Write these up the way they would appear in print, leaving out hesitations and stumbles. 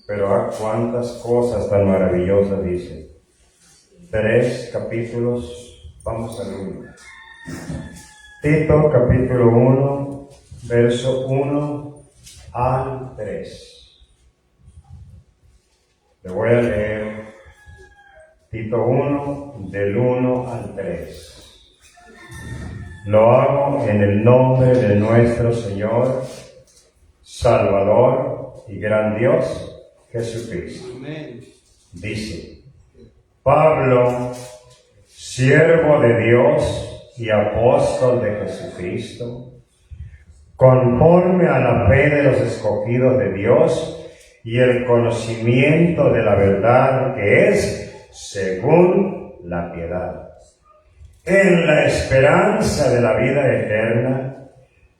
pero cuántas cosas tan maravillosas dice. 3 capítulos, vamos al 1. Tito capítulo 1, verso 1 al 3. Le voy a leer Tito 1, del 1 al 3. Lo hago en el nombre de nuestro Señor, Salvador y gran Dios, Jesucristo. Amén. Dice: Pablo, siervo de Dios y apóstol de Jesucristo, conforme a la fe de los escogidos de Dios y el conocimiento de la verdad que es según la piedad, en la esperanza de la vida eterna,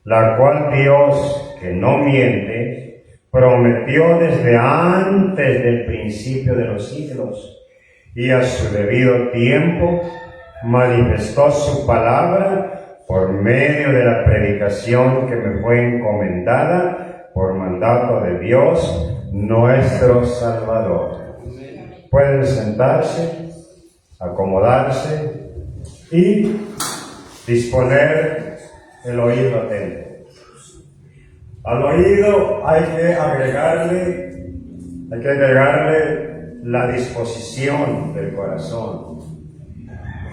la cual Dios, que no miente, prometió desde antes del principio de los siglos, y a su debido tiempo manifestó su palabra por medio de la predicación que me fue encomendada por mandato de Dios, nuestro Salvador. Pueden sentarse, acomodarse y disponer el oído atento. Al oído hay que agregarle la disposición del corazón.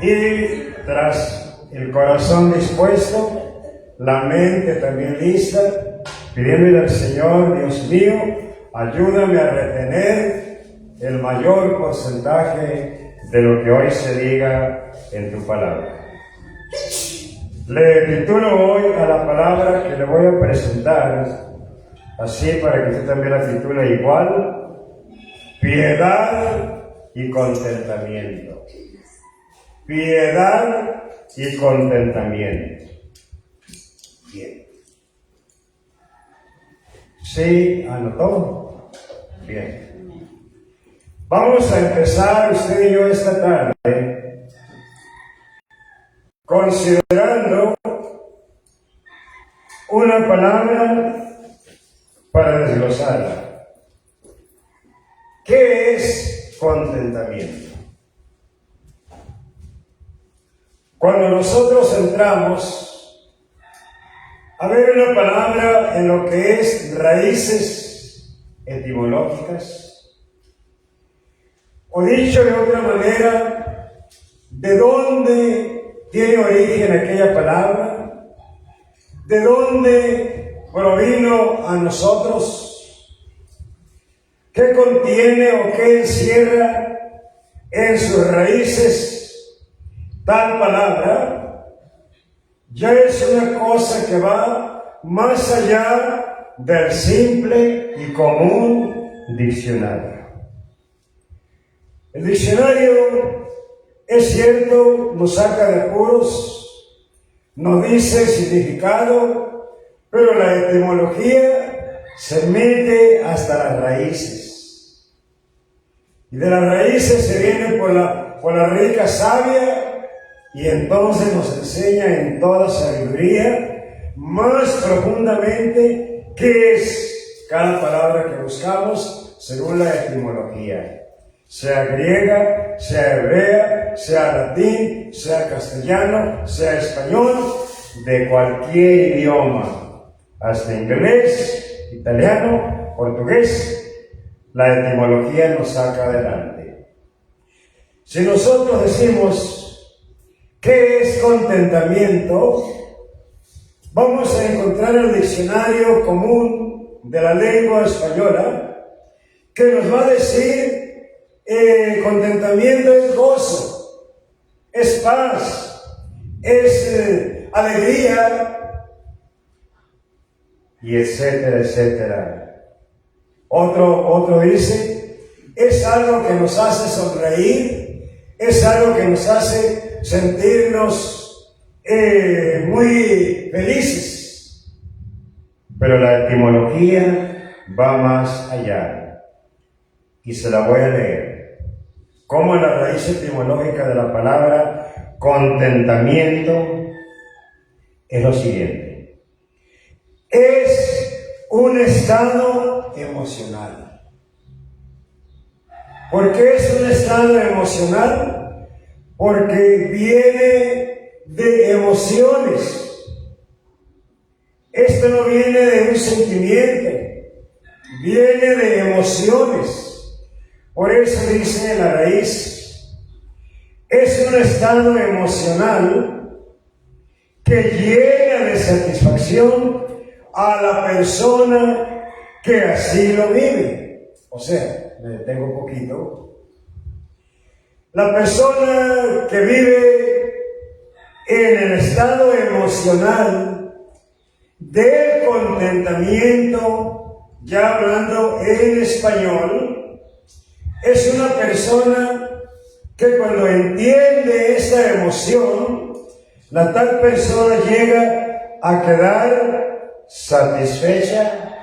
Y tras el corazón dispuesto, la mente también lista, pidiéndole al Señor: Dios mío, ayúdame a retener el mayor porcentaje de lo que hoy se diga en tu palabra. Le titulo hoy a la palabra que le voy a presentar, así para que usted también la titule igual: piedad y contentamiento. Piedad y contentamiento. Bien. ¿Sí anotó? Bien. Vamos a empezar usted y yo esta tarde considerando una palabra para desglosarla. ¿Qué es contentamiento? Cuando nosotros entramos a ver una palabra en lo que es raíces etimológicas, o dicho de otra manera, ¿de dónde tiene origen aquella palabra? ¿De dónde provino a nosotros? ¿Qué contiene o qué encierra en sus raíces tal palabra? Ya es una cosa que va más allá del simple y común diccionario. El diccionario, es cierto, nos saca de apuros, nos dice significado, pero la etimología se mete hasta las raíces. Y de las raíces se viene por la rica savia, y entonces nos enseña en toda sabiduría más profundamente qué es cada palabra que buscamos según la etimología, sea griega, sea hebrea, sea latín, sea castellano, sea español, de cualquier idioma, hasta inglés, italiano, portugués, la etimología nos saca adelante. Si nosotros decimos ¿qué es contentamiento?, vamos a encontrar el diccionario común de la lengua española que nos va a decir contentamiento es gozo, es paz, es alegría, y etcétera, etcétera. Otro dice, es algo que nos hace sonreír, es algo que nos hace sentirnos muy felices. Pero la etimología va más allá, y se la voy a leer. Como la raíz etimológica de la palabra contentamiento es lo siguiente: es un estado emocional. ¿Por qué es un estado emocional? Porque viene de emociones. Esto no viene de un sentimiento, viene de emociones. Por eso dice la raíz, es un estado emocional que llena de satisfacción a la persona que así lo vive. O sea, me detengo un poquito. La persona que vive en el estado emocional del contentamiento, ya hablando en español, es una persona que cuando entiende esta emoción, la tal persona llega a quedar satisfecha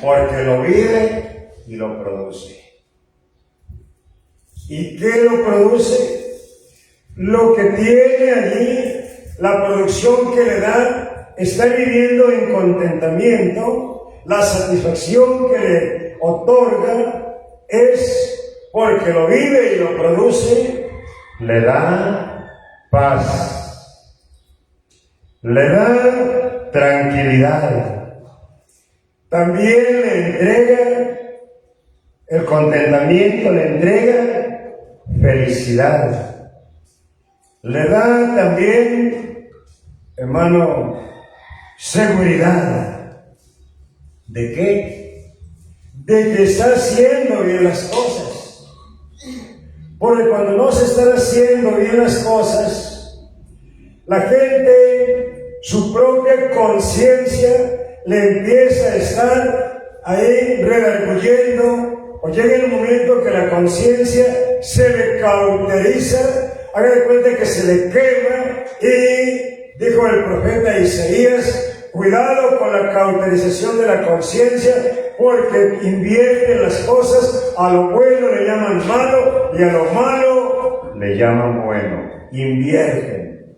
porque lo vive y lo produce. ¿Y qué lo produce? Lo que tiene allí, la producción que le da, está viviendo en contentamiento. La satisfacción que le otorga es porque lo vive y lo produce, le da paz, le da tranquilidad. También le entrega, el contentamiento le entrega felicidad. Le da también, hermano, seguridad. ¿De qué? De que está haciendo bien las cosas. Porque cuando no se están haciendo bien las cosas, la gente, su propia conciencia, le empieza a estar ahí redarguyendo, o llega el momento que la conciencia se le cauteriza, haga de cuenta que se le quema, y dijo el profeta Isaías, cuidado con la cauterización de la conciencia, porque invierten las cosas, a lo bueno le llaman malo y a lo malo le llaman bueno. Invierten,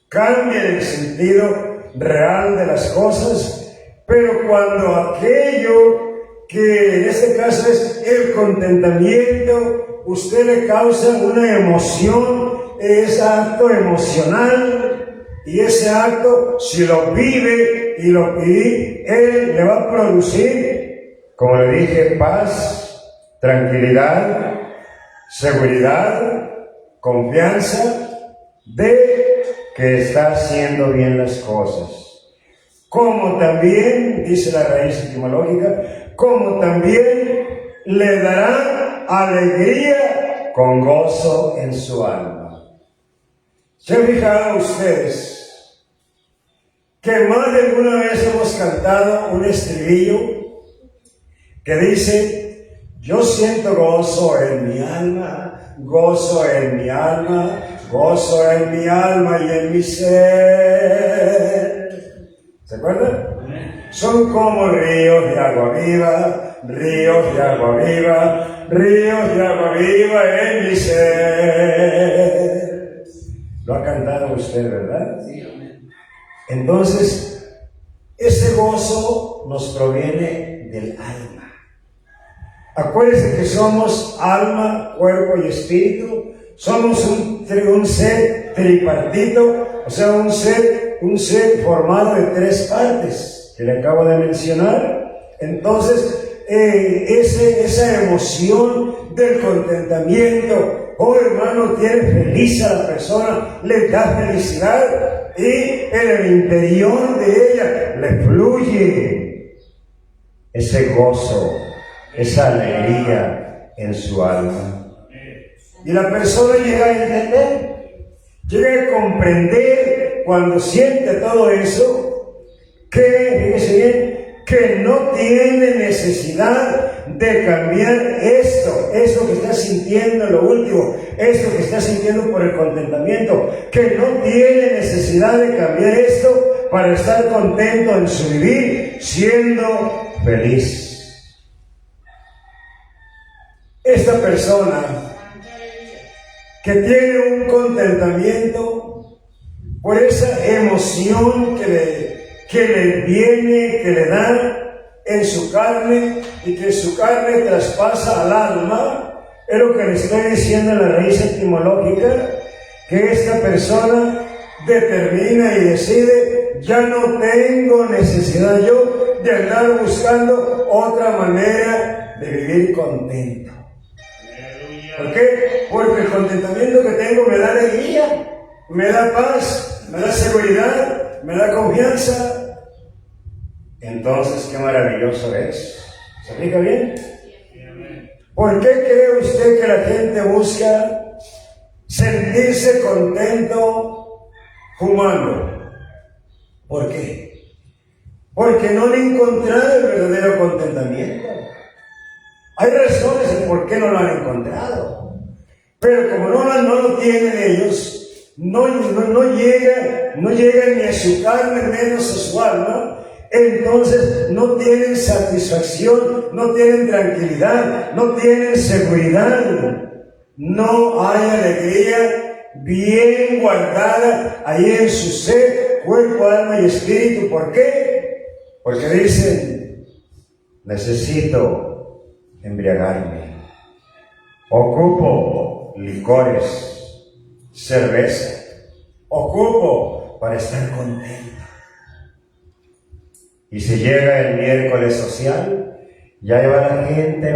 cambian el sentido real de las cosas, pero cuando aquello que en este caso es el contentamiento, usted le causa una emoción, es acto emocional. Y ese acto, si lo vive y él le va a producir, como le dije, paz, tranquilidad, seguridad, confianza de que está haciendo bien las cosas. Como también, dice la raíz etimológica, como también le dará alegría con gozo en su alma. ¿Se han fijado ustedes que más de alguna vez hemos cantado un estribillo que dice: yo siento gozo en mi alma, gozo en mi alma, gozo en mi alma y en mi ser? ¿Se acuerdan? Son como ríos de agua viva, ríos de agua viva, ríos de agua viva en mi ser. Lo ha cantado usted, ¿verdad? Sí, amén. Entonces, ese gozo nos proviene del alma. Acuérdense que somos alma, cuerpo y espíritu. Somos un ser tripartito, o sea, un ser formado de tres partes que le acabo de mencionar. Entonces, esa emoción del contentamiento, oh hermano, tiene feliz a la persona, le da felicidad, y en el interior de ella le fluye ese gozo, esa alegría en su alma. Y la persona llega a entender, llega a comprender cuando siente todo eso, que, fíjese bien, que no tiene necesidad de cambiar esto que está sintiendo, lo último, esto que está sintiendo por el contentamiento, que no tiene necesidad de cambiar esto para estar contento en su vivir, siendo feliz. Esta persona que tiene un contentamiento por esa emoción que le viene, que le da en su carne, y que su carne traspasa al alma, Es lo que le estoy diciendo en la raíz etimológica, que esta persona determina y decide: ya no tengo necesidad yo de andar buscando otra manera de vivir contento. ¿Por qué? Porque el contentamiento que tengo me da alegría, me da paz, me da seguridad, me da confianza. Entonces, qué maravilloso es. ¿Se fija bien? ¿Por qué cree usted que la gente busca sentirse contento fumando? ¿Por qué? Porque no han encontrado el verdadero contentamiento. Hay razones de por qué no lo han encontrado, pero como no lo tienen ellos, no llegan ni a su carne, menos a su alma. Entonces no tienen satisfacción, no tienen tranquilidad, no tienen seguridad. No hay alegría bien guardada ahí en su ser, cuerpo, alma y espíritu. ¿Por qué? Porque dicen: necesito embriagarme, ocupo licores, cerveza, ocupo para estar contento. Y si llega el miércoles social, ya va la gente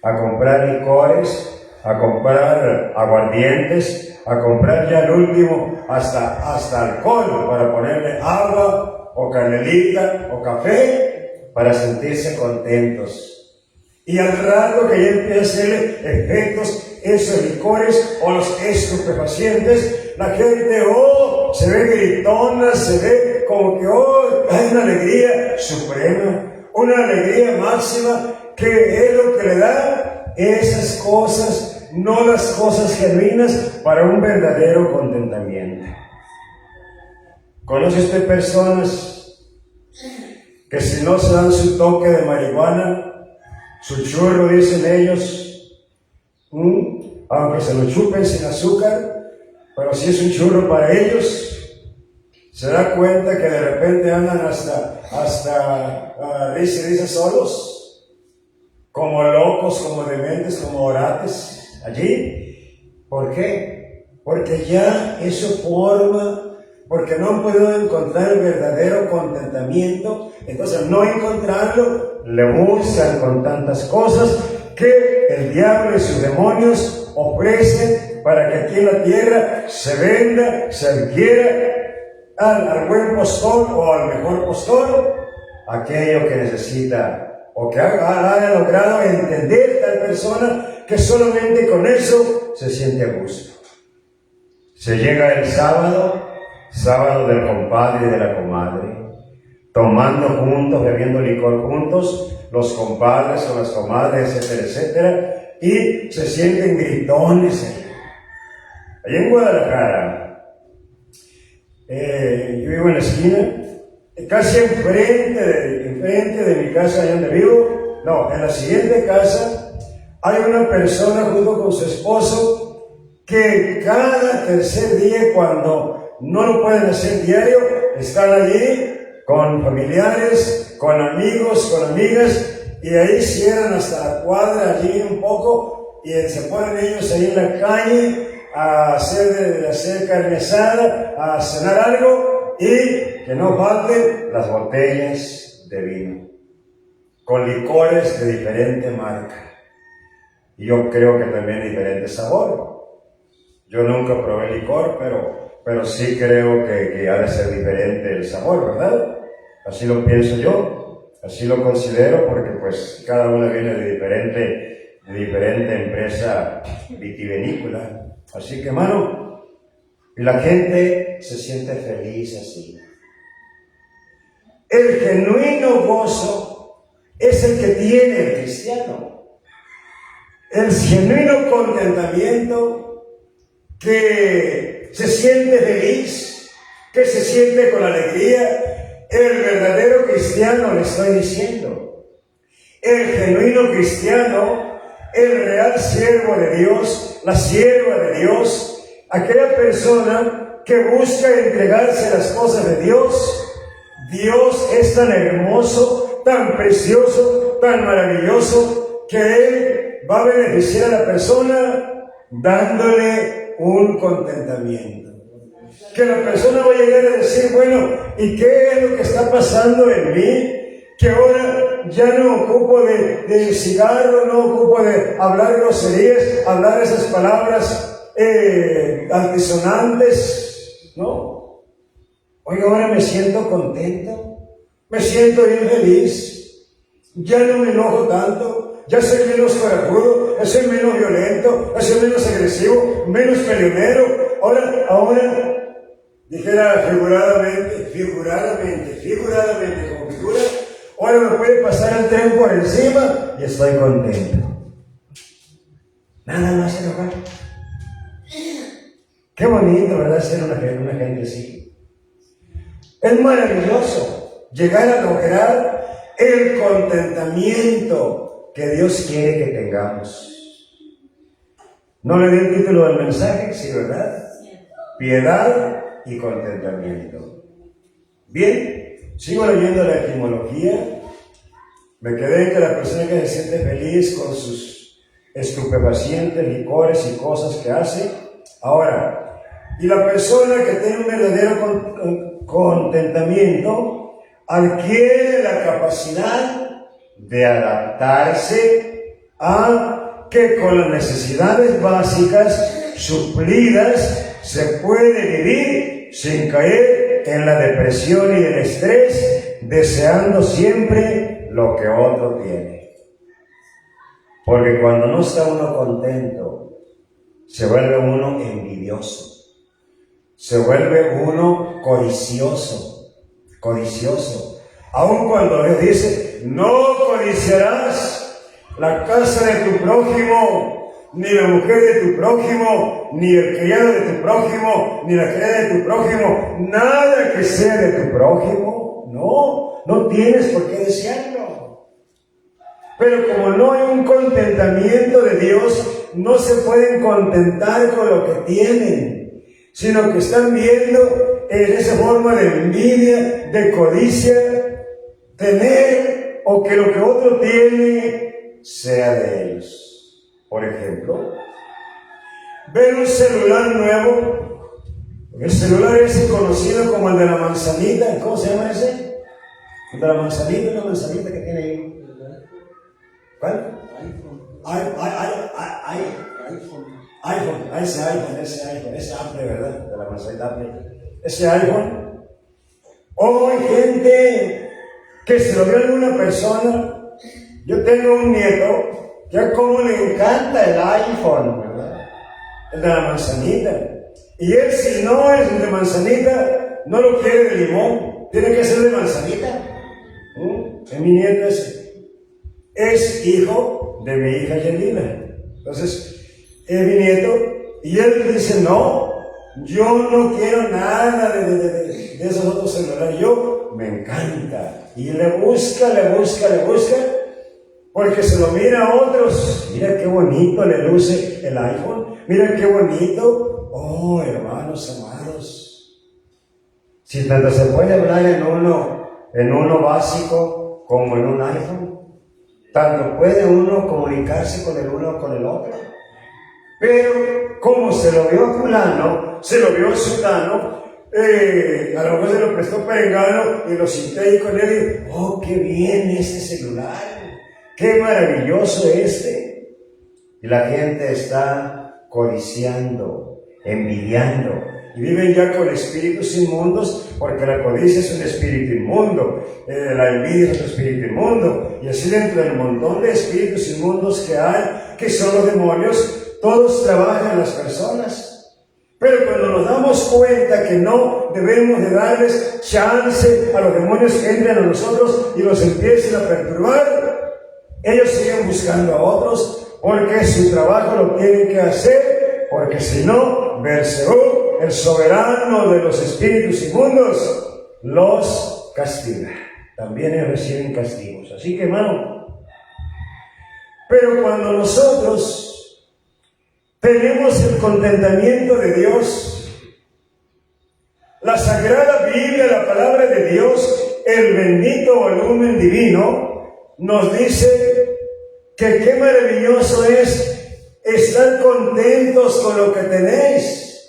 a comprar licores, a comprar aguardientes, a comprar ya el último hasta alcohol para ponerle agua o canelita o café para sentirse contentos. Y al rato que ya empieza a hacerle efectos esos licores o los estupefacientes, la gente se ve gritona, se ve como que hay una alegría suprema, una alegría máxima, que es lo que le da esas cosas, no las cosas genuinas, para un verdadero contentamiento. ¿Conoce usted personas que si no se dan su toque de marihuana, su churro, dicen ellos, aunque se lo chupen sin azúcar, pero si es un churro para ellos, se da cuenta que de repente andan hasta risa solos, como locos, como dementes, como orates allí? ¿Por qué? Porque ya eso forma, porque no han podido encontrar el verdadero contentamiento. Entonces, al no encontrarlo, le buscan con tantas cosas que el diablo y sus demonios ofrecen para que aquí en la tierra se venda, se adquiera al buen postor o al mejor postor aquello que necesita, o que haya logrado entender tal persona, que solamente con eso se siente a gusto. Se llega el sábado del compadre y de la comadre, tomando juntos, bebiendo licor juntos, los compadres o las comadres, etcétera, etcétera, y se sienten gritones. Allí en Guadalajara, yo vivo en la esquina, casi enfrente de mi casa, allá donde vivo, en la siguiente casa, hay una persona junto con su esposo que cada tercer día, cuando no lo pueden hacer diario, están allí con familiares, con amigos, con amigas, y ahí cierran hasta la cuadra, allí un poco, y se ponen ellos ahí en la calle a hacer carne asada, a cenar algo, y que no falten las botellas de vino, con licores de diferente marca. Y yo creo que también diferente sabor. Yo nunca probé licor, pero sí creo que ha de ser diferente el sabor, ¿verdad? Así lo pienso yo, así lo considero, porque pues cada una viene de diferente empresa vitivinícola. Así que, hermano, y la gente se siente feliz así. El genuino gozo es el que tiene el cristiano. El genuino contentamiento, que se siente feliz, que se siente con alegría. El verdadero cristiano, le estoy diciendo, el genuino cristiano, el real siervo de Dios, la sierva de Dios, aquella persona que busca entregarse a las cosas de Dios. Dios es tan hermoso, tan precioso, tan maravilloso, que Él va a beneficiar a la persona dándole un contentamiento. Que la persona va a llegar a decir, bueno, ¿y qué es lo que está pasando en mí? Que ahora ya no ocupo de cigarro, no ocupo de hablar groserías, hablar esas palabras altisonantes, ¿no? Oiga, ahora me siento contento, me siento bien feliz, ya no me enojo tanto, ya soy menos corajudo, ya soy menos violento, ya soy menos agresivo, menos peleonero. Ahora, dijera figuradamente, como figura, ahora me puede pasar el tren por encima y estoy contento. Nada más enojar. Qué bonito, ¿verdad? Ser una gente así. Es maravilloso llegar a lograr el contentamiento que Dios quiere que tengamos. ¿No le di el título del mensaje? Sí, ¿verdad? Piedad y contentamiento. Bien, sigo leyendo la etimología. Me quedé en que la persona que se siente feliz con sus estupefacientes, licores y cosas que hace. Ahora, y la persona que tiene un verdadero contentamiento adquiere la capacidad de adaptarse a que con las necesidades básicas suplidas se puede vivir sin caer en la depresión y el estrés, deseando siempre lo que otro tiene. Porque cuando no está uno contento, se vuelve uno envidioso, se vuelve uno codicioso. Aun cuando le dice, no codiciarás la casa de tu prójimo, ni la mujer de tu prójimo, ni el criado de tu prójimo, ni la criada de tu prójimo, nada que sea de tu prójimo. No tienes por qué desearlo. Pero como no hay un contentamiento de Dios, no se pueden contentar con lo que tienen, sino que están viendo en esa forma de envidia, de codicia, tener o que lo que otro tiene sea de ellos. Por ejemplo, ver un celular nuevo. El celular ese conocido como el de la manzanita. ¿Cómo se llama ese? El de la manzanita, una manzanita que tiene ahí. ¿Cuál? iPhone, ese Apple, ¿verdad? De la manzanita Apple. Ese iPhone. Hay gente que se lo dio a alguna persona. Yo tengo un nieto que como le encanta el iPhone, ¿verdad? El de la manzanita. Y él, si no es de manzanita, no lo quiere de limón, tiene que ser de manzanita. Es mi nieto ese. Es hijo de mi hija Yelina. Entonces, es mi nieto, y él dice, no, yo no quiero nada de esos otros celulares, yo me encanta. Y le busca, porque se lo mira a otros. Mira qué bonito le luce el iPhone, mira qué bonito. Oh, hermanos amados, si tanto se puede hablar en uno básico como en un iPhone, tanto puede uno comunicarse con el uno o con el otro. Pero como se lo vio a fulano, se lo vio a sutano, a lo mejor se lo prestó perengano y lo cité ahí con él y, oh, qué bien este celular, qué maravilloso este. Y la gente está codiciando, envidiando, y viven ya con espíritus inmundos, porque la codicia es un espíritu inmundo, la envidia es un espíritu inmundo, y así dentro del montón de espíritus inmundos que hay, que son los demonios, todos trabajan las personas. Pero cuando nos damos cuenta que no debemos de darles chance a los demonios que entren a nosotros y los empiecen a perturbar, ellos siguen buscando a otros, porque su trabajo lo tienen que hacer, porque si no, Belcebú, el soberano de los espíritus inmundos, los castiga. También ellos reciben castigos. Así que, hermano, pero cuando nosotros tenemos el contentamiento de Dios, la Sagrada Biblia, la palabra de Dios, el bendito volumen divino, nos dice que qué maravilloso es estar contentos con lo que tenéis.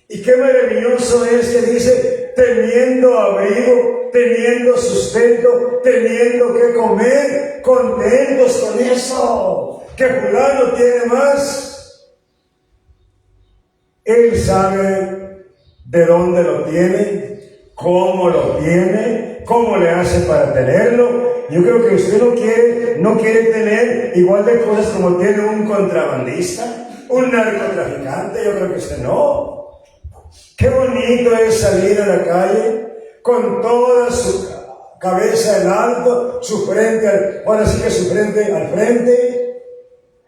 Y qué maravilloso es que dice, teniendo abrigo, teniendo sustento, teniendo que comer, contentos con eso. Que fulano tiene más. Él sabe de dónde lo tiene, cómo lo tiene, cómo le hace para tenerlo. Yo creo que usted no quiere tener igual de cosas como tiene un contrabandista, un narcotraficante. Yo creo que usted no. Qué bonito es salir a la calle con toda su cabeza en alto, su frente, ahora sí que su frente al frente,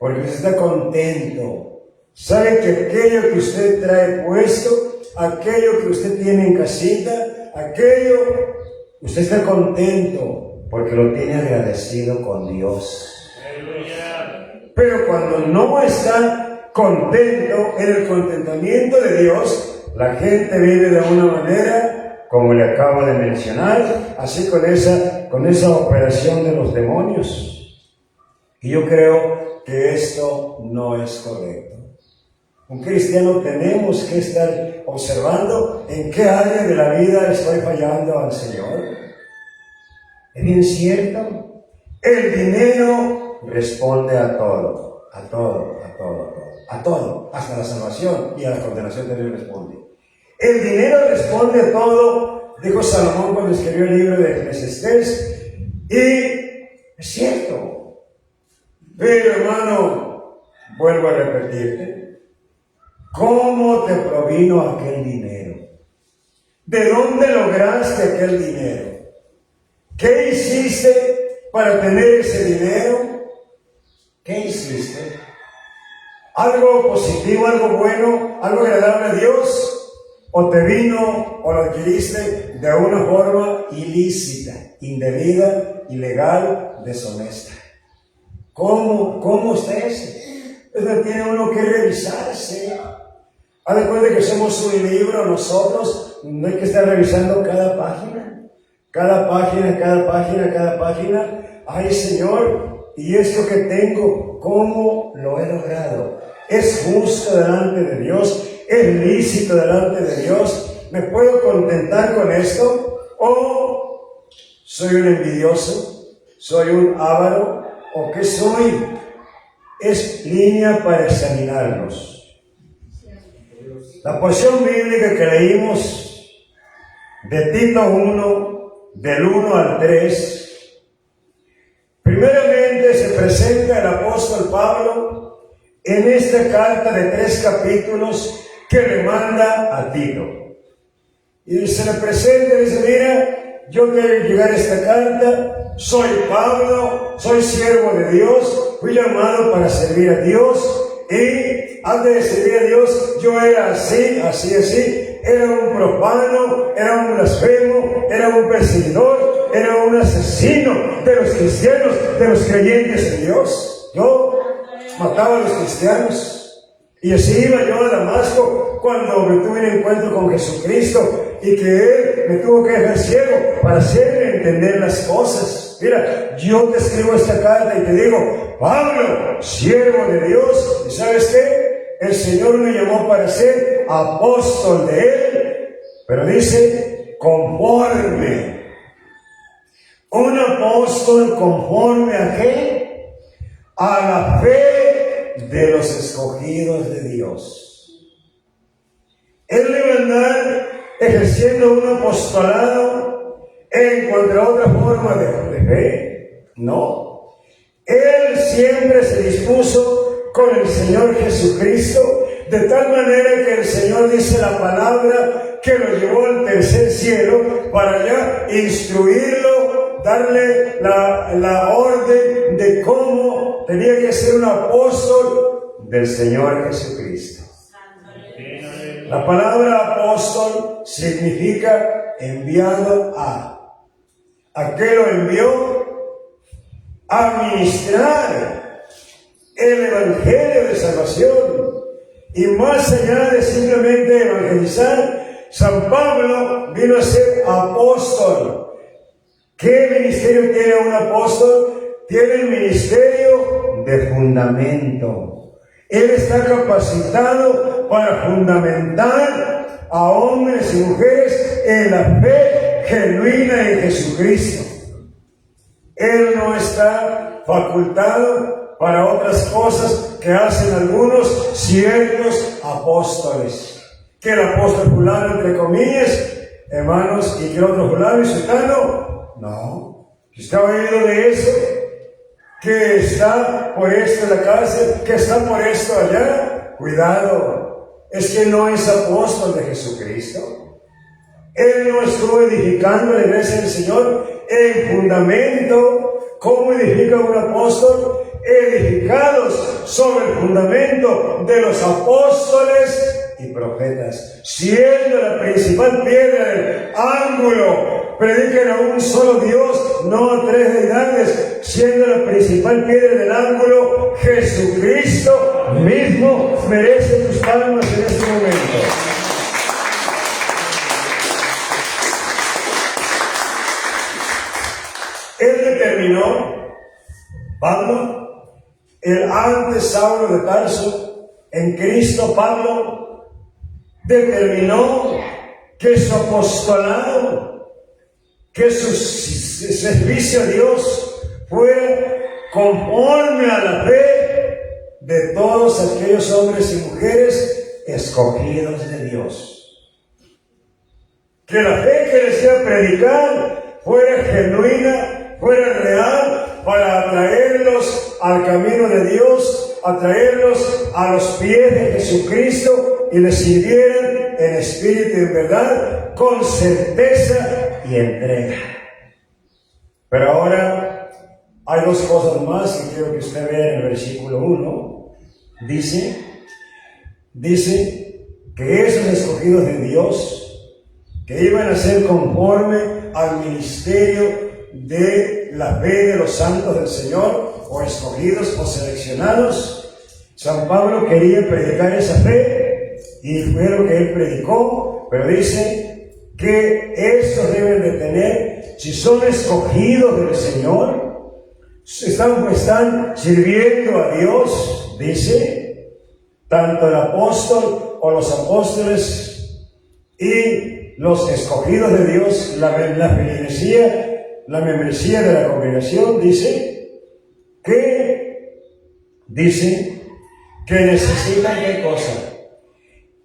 porque usted está contento. Sabe que aquello que usted trae puesto, aquello que usted tiene en casita, aquello, usted está contento porque lo tiene agradecido con Dios. Pero cuando no está contento en el contentamiento de Dios, la gente vive de una manera, como le acabo de mencionar, así con esa operación de los demonios. Y yo creo que esto no es correcto. Un cristiano tenemos que estar observando en qué área de la vida estoy fallando al Señor. ¿Es bien cierto? El dinero responde a todo, a todo, a todo, a todo, hasta la salvación y a la condenación también responde. El dinero responde a todo, dijo Salomón cuando escribió el libro de Eclesiastés, y es cierto. Pero hermano, vuelvo a repetirte, ¿cómo te provino aquel dinero? ¿De dónde lograste aquel dinero? ¿Qué hiciste para tener ese dinero? ¿Qué hiciste? ¿Algo positivo, algo bueno, algo agradable a Dios? ¿O te vino o lo adquiriste de una forma ilícita, indebida, ilegal, deshonesta? ¿Cómo está ese? Entonces tiene uno que revisarse. Haz de cuenta que somos un libro nosotros, no hay que estar revisando cada página. Cada página. Ay, Señor, ¿y esto que tengo, cómo lo he logrado? ¿Es justo delante de Dios? ¿Es lícito delante de Dios? ¿Me puedo contentar con esto? ¿O soy un envidioso? ¿Soy un avaro? ¿O qué soy? Es línea para examinarnos. La porción bíblica que leímos de Tito 1, del 1 al 3, primeramente se presenta el apóstol Pablo en esta carta de 3 capítulos que le manda a Tito. Y se le presenta y dice, mira, yo quiero llegar a esta carta, soy Pablo, soy siervo de Dios, fui llamado para servir a Dios, y antes de servir a Dios yo era así, era un profano, era un blasfemo, era un perseguidor, era un asesino de los cristianos, de los creyentes en Dios. Yo mataba a los cristianos. Y así iba yo a Damasco cuando me tuve un encuentro con Jesucristo y que Él me tuvo que dejar ciego para hacerme entender las cosas. Mira, yo te escribo esta carta y te digo, Pablo, siervo de Dios, ¿y sabes qué? El Señor me llamó para ser apóstol de Él, pero dice, conforme. Un apóstol conforme ¿a qué? A la fe de los escogidos de Dios. Él iba a andar ejerciendo un apostolado en cuanto a otra forma de fe. No. Él siempre se dispuso con el Señor Jesucristo, de tal manera que el Señor dice la palabra que lo llevó al tercer cielo para ya instruirlo, darle la orden de cómo tenía que ser un apóstol del Señor Jesucristo. La palabra apóstol significa enviado a. ¿A qué lo envió? A ministrar el evangelio de salvación. Y más allá de simplemente evangelizar, San Pablo vino a ser apóstol. ¿Qué ministerio tiene un apóstol? Tiene el ministerio de fundamento. Él está capacitado para fundamentar a hombres y mujeres en la fe genuina en Jesucristo. Él no está facultado para otras cosas que hacen algunos ciertos apóstoles. Que el apóstol fulano, entre comillas, hermanos, y que el otro fulano y sultano, no. ¿Usted ha oído de eso? Que está por esto en la cárcel, que está por esto allá. Cuidado, es que no es apóstol de Jesucristo. Él no estuvo edificando la iglesia del Señor en fundamento. ¿Cómo edifica un apóstol? Edificados sobre el fundamento de los apóstoles y profetas, siendo la principal piedra del ángulo. Prediquen a un solo Dios, no a tres deidades, siendo la principal piedra del ángulo Jesucristo mismo. Merece tus palmas en este momento. Él determinó, Pablo, el antes Saulo de Tarso, en Cristo Pablo, determinó que su apostolado, que su servicio a Dios fuera conforme a la fe de todos aquellos hombres y mujeres escogidos de Dios. Que la fe que les iba a predicar fuera genuina, fuera real, para atraerlos al camino de Dios, atraerlos a los pies de Jesucristo y les sirvieran en espíritu y en verdad, con certeza y entrega. Pero ahora hay dos cosas más que quiero que usted vea en el versículo 1. Dice que esos escogidos de Dios, que iban a ser conforme al ministerio de la fe de los santos del Señor, o escogidos o seleccionados, San Pablo quería predicar esa fe y fue lo que él predicó, pero dice que estos deben de tener, si son escogidos del Señor, están sirviendo a Dios, dice, tanto el apóstol o los apóstoles y los escogidos de Dios, la membresía de la congregación, dice que necesitan ¿qué cosa?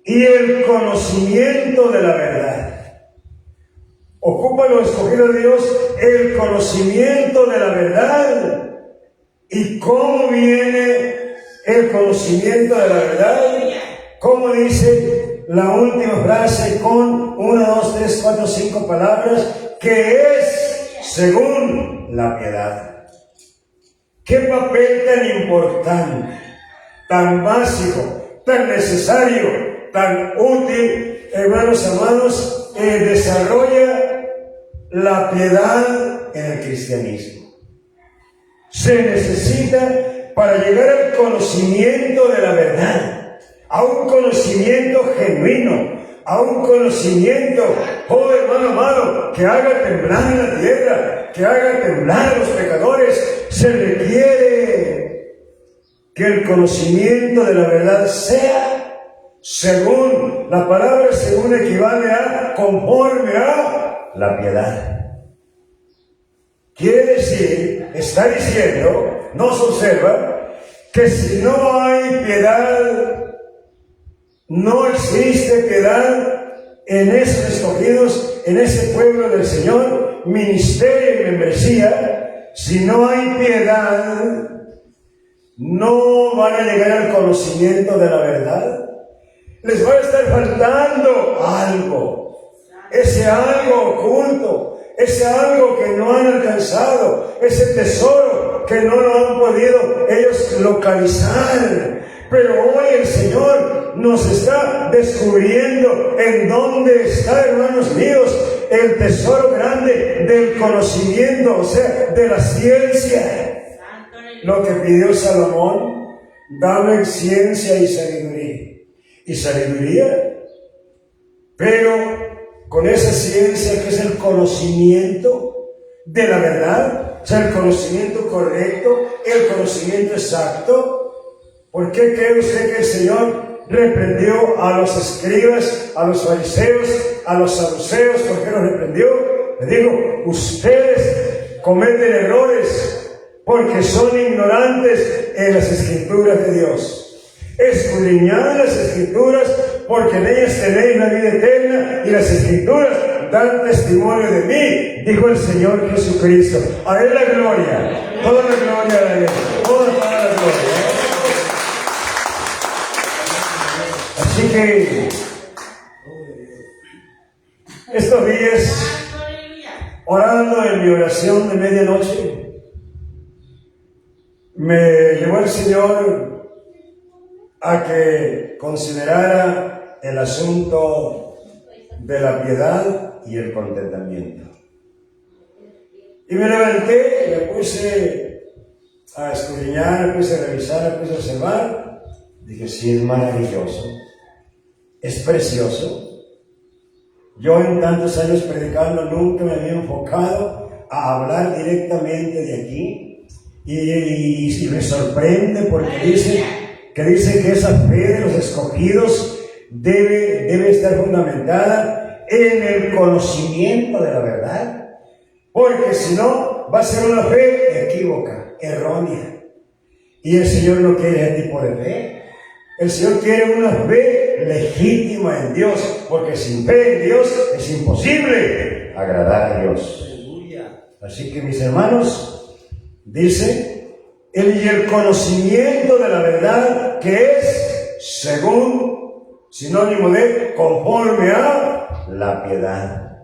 Y el conocimiento de la verdad. Ocupa los escogidos de Dios el conocimiento de la verdad. ¿Y cómo viene el conocimiento de la verdad? ¿Cómo dice la última frase con 1, 2, 3, 4, 5 palabras? Que es según la piedad. ¿Qué papel tan importante, tan básico, tan necesario, tan útil, hermanos amados, desarrolla la piedad en el cristianismo? Se necesita para llegar al conocimiento de la verdad, a un conocimiento genuino, a un conocimiento, oh hermano amado, que haga temblar la tierra, que haga temblar a los pecadores. Se requiere que el conocimiento de la verdad sea según, la palabra según equivale a conforme a la piedad. Quiere decir, está diciendo, no se observa, que si no hay piedad, no existe piedad en esos escogidos, en ese pueblo del Señor, ministerio y membresía. Si no hay piedad, no van a llegar al conocimiento de la verdad. Les va a estar faltando algo. Ese algo oculto, ese algo que no han alcanzado, ese tesoro que no lo han podido ellos localizar. Pero hoy el Señor nos está descubriendo en dónde está, hermanos míos, el tesoro grande del conocimiento, o sea, de la ciencia. Lo que pidió Salomón, dame ciencia y sabiduría. Y sabiduría, pero con esa ciencia que es el conocimiento de la verdad, sea, el conocimiento correcto, el conocimiento exacto. ¿Por qué cree usted que el Señor reprendió a los escribas, a los fariseos, a los saduceos? ¿Por qué los reprendió? Le digo, ustedes cometen errores porque son ignorantes en las Escrituras de Dios. Escudriñad las Escrituras porque en ellas tenéis la vida eterna y las Escrituras dan testimonio de mí, dijo el Señor Jesucristo. A Él la gloria, toda la gloria de Él, toda la gloria. Así que estos días, orando en mi oración de medianoche, me llevó el Señor a que considerara el asunto de la piedad y el contentamiento. Y me levanté, me puse a escudriñar, me puse a revisar, me puse a observar. Dije, sí, es maravilloso, es precioso. Yo en tantos años predicando nunca me había enfocado a hablar directamente de aquí. Y me sorprende porque dice que esa fe de los escogidos debe estar fundamentada en el conocimiento de la verdad, porque si no va a ser una fe equívoca, errónea, y el Señor no quiere ese tipo de fe. El Señor quiere una fe legítima en Dios, porque sin fe en Dios es imposible agradar a Dios. Así que, mis hermanos, dice, y el conocimiento de la verdad, que es según, sinónimo de conforme a la piedad.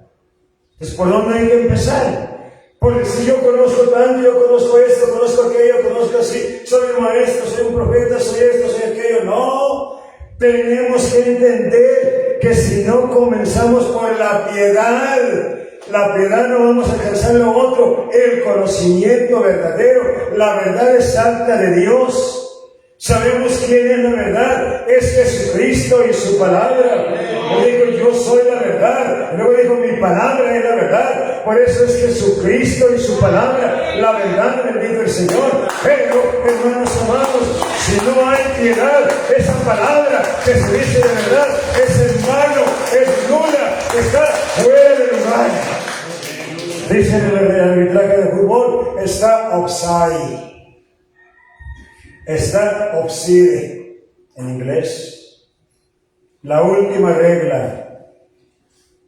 Entonces, ¿por dónde hay que empezar? Porque si yo conozco tanto, yo conozco esto, conozco aquello, conozco así, soy un maestro, soy un profeta, soy esto, soy aquello. No, tenemos que entender que si no comenzamos por la piedad no vamos a alcanzar lo otro, el conocimiento verdadero, la verdad exacta de Dios. Sabemos quién es la verdad, es Jesucristo y su palabra. Él dijo, yo soy la verdad. Y luego dijo, mi palabra es la verdad. Por eso es Jesucristo y su palabra, la verdad, bendito el Señor. Pero, hermanos amados, si no hay piedad, esa palabra que se dice de verdad es en vano, es nula, está fuera de lugar. Dice en el arbitraje de fútbol, está offside. Está offside en inglés. La última regla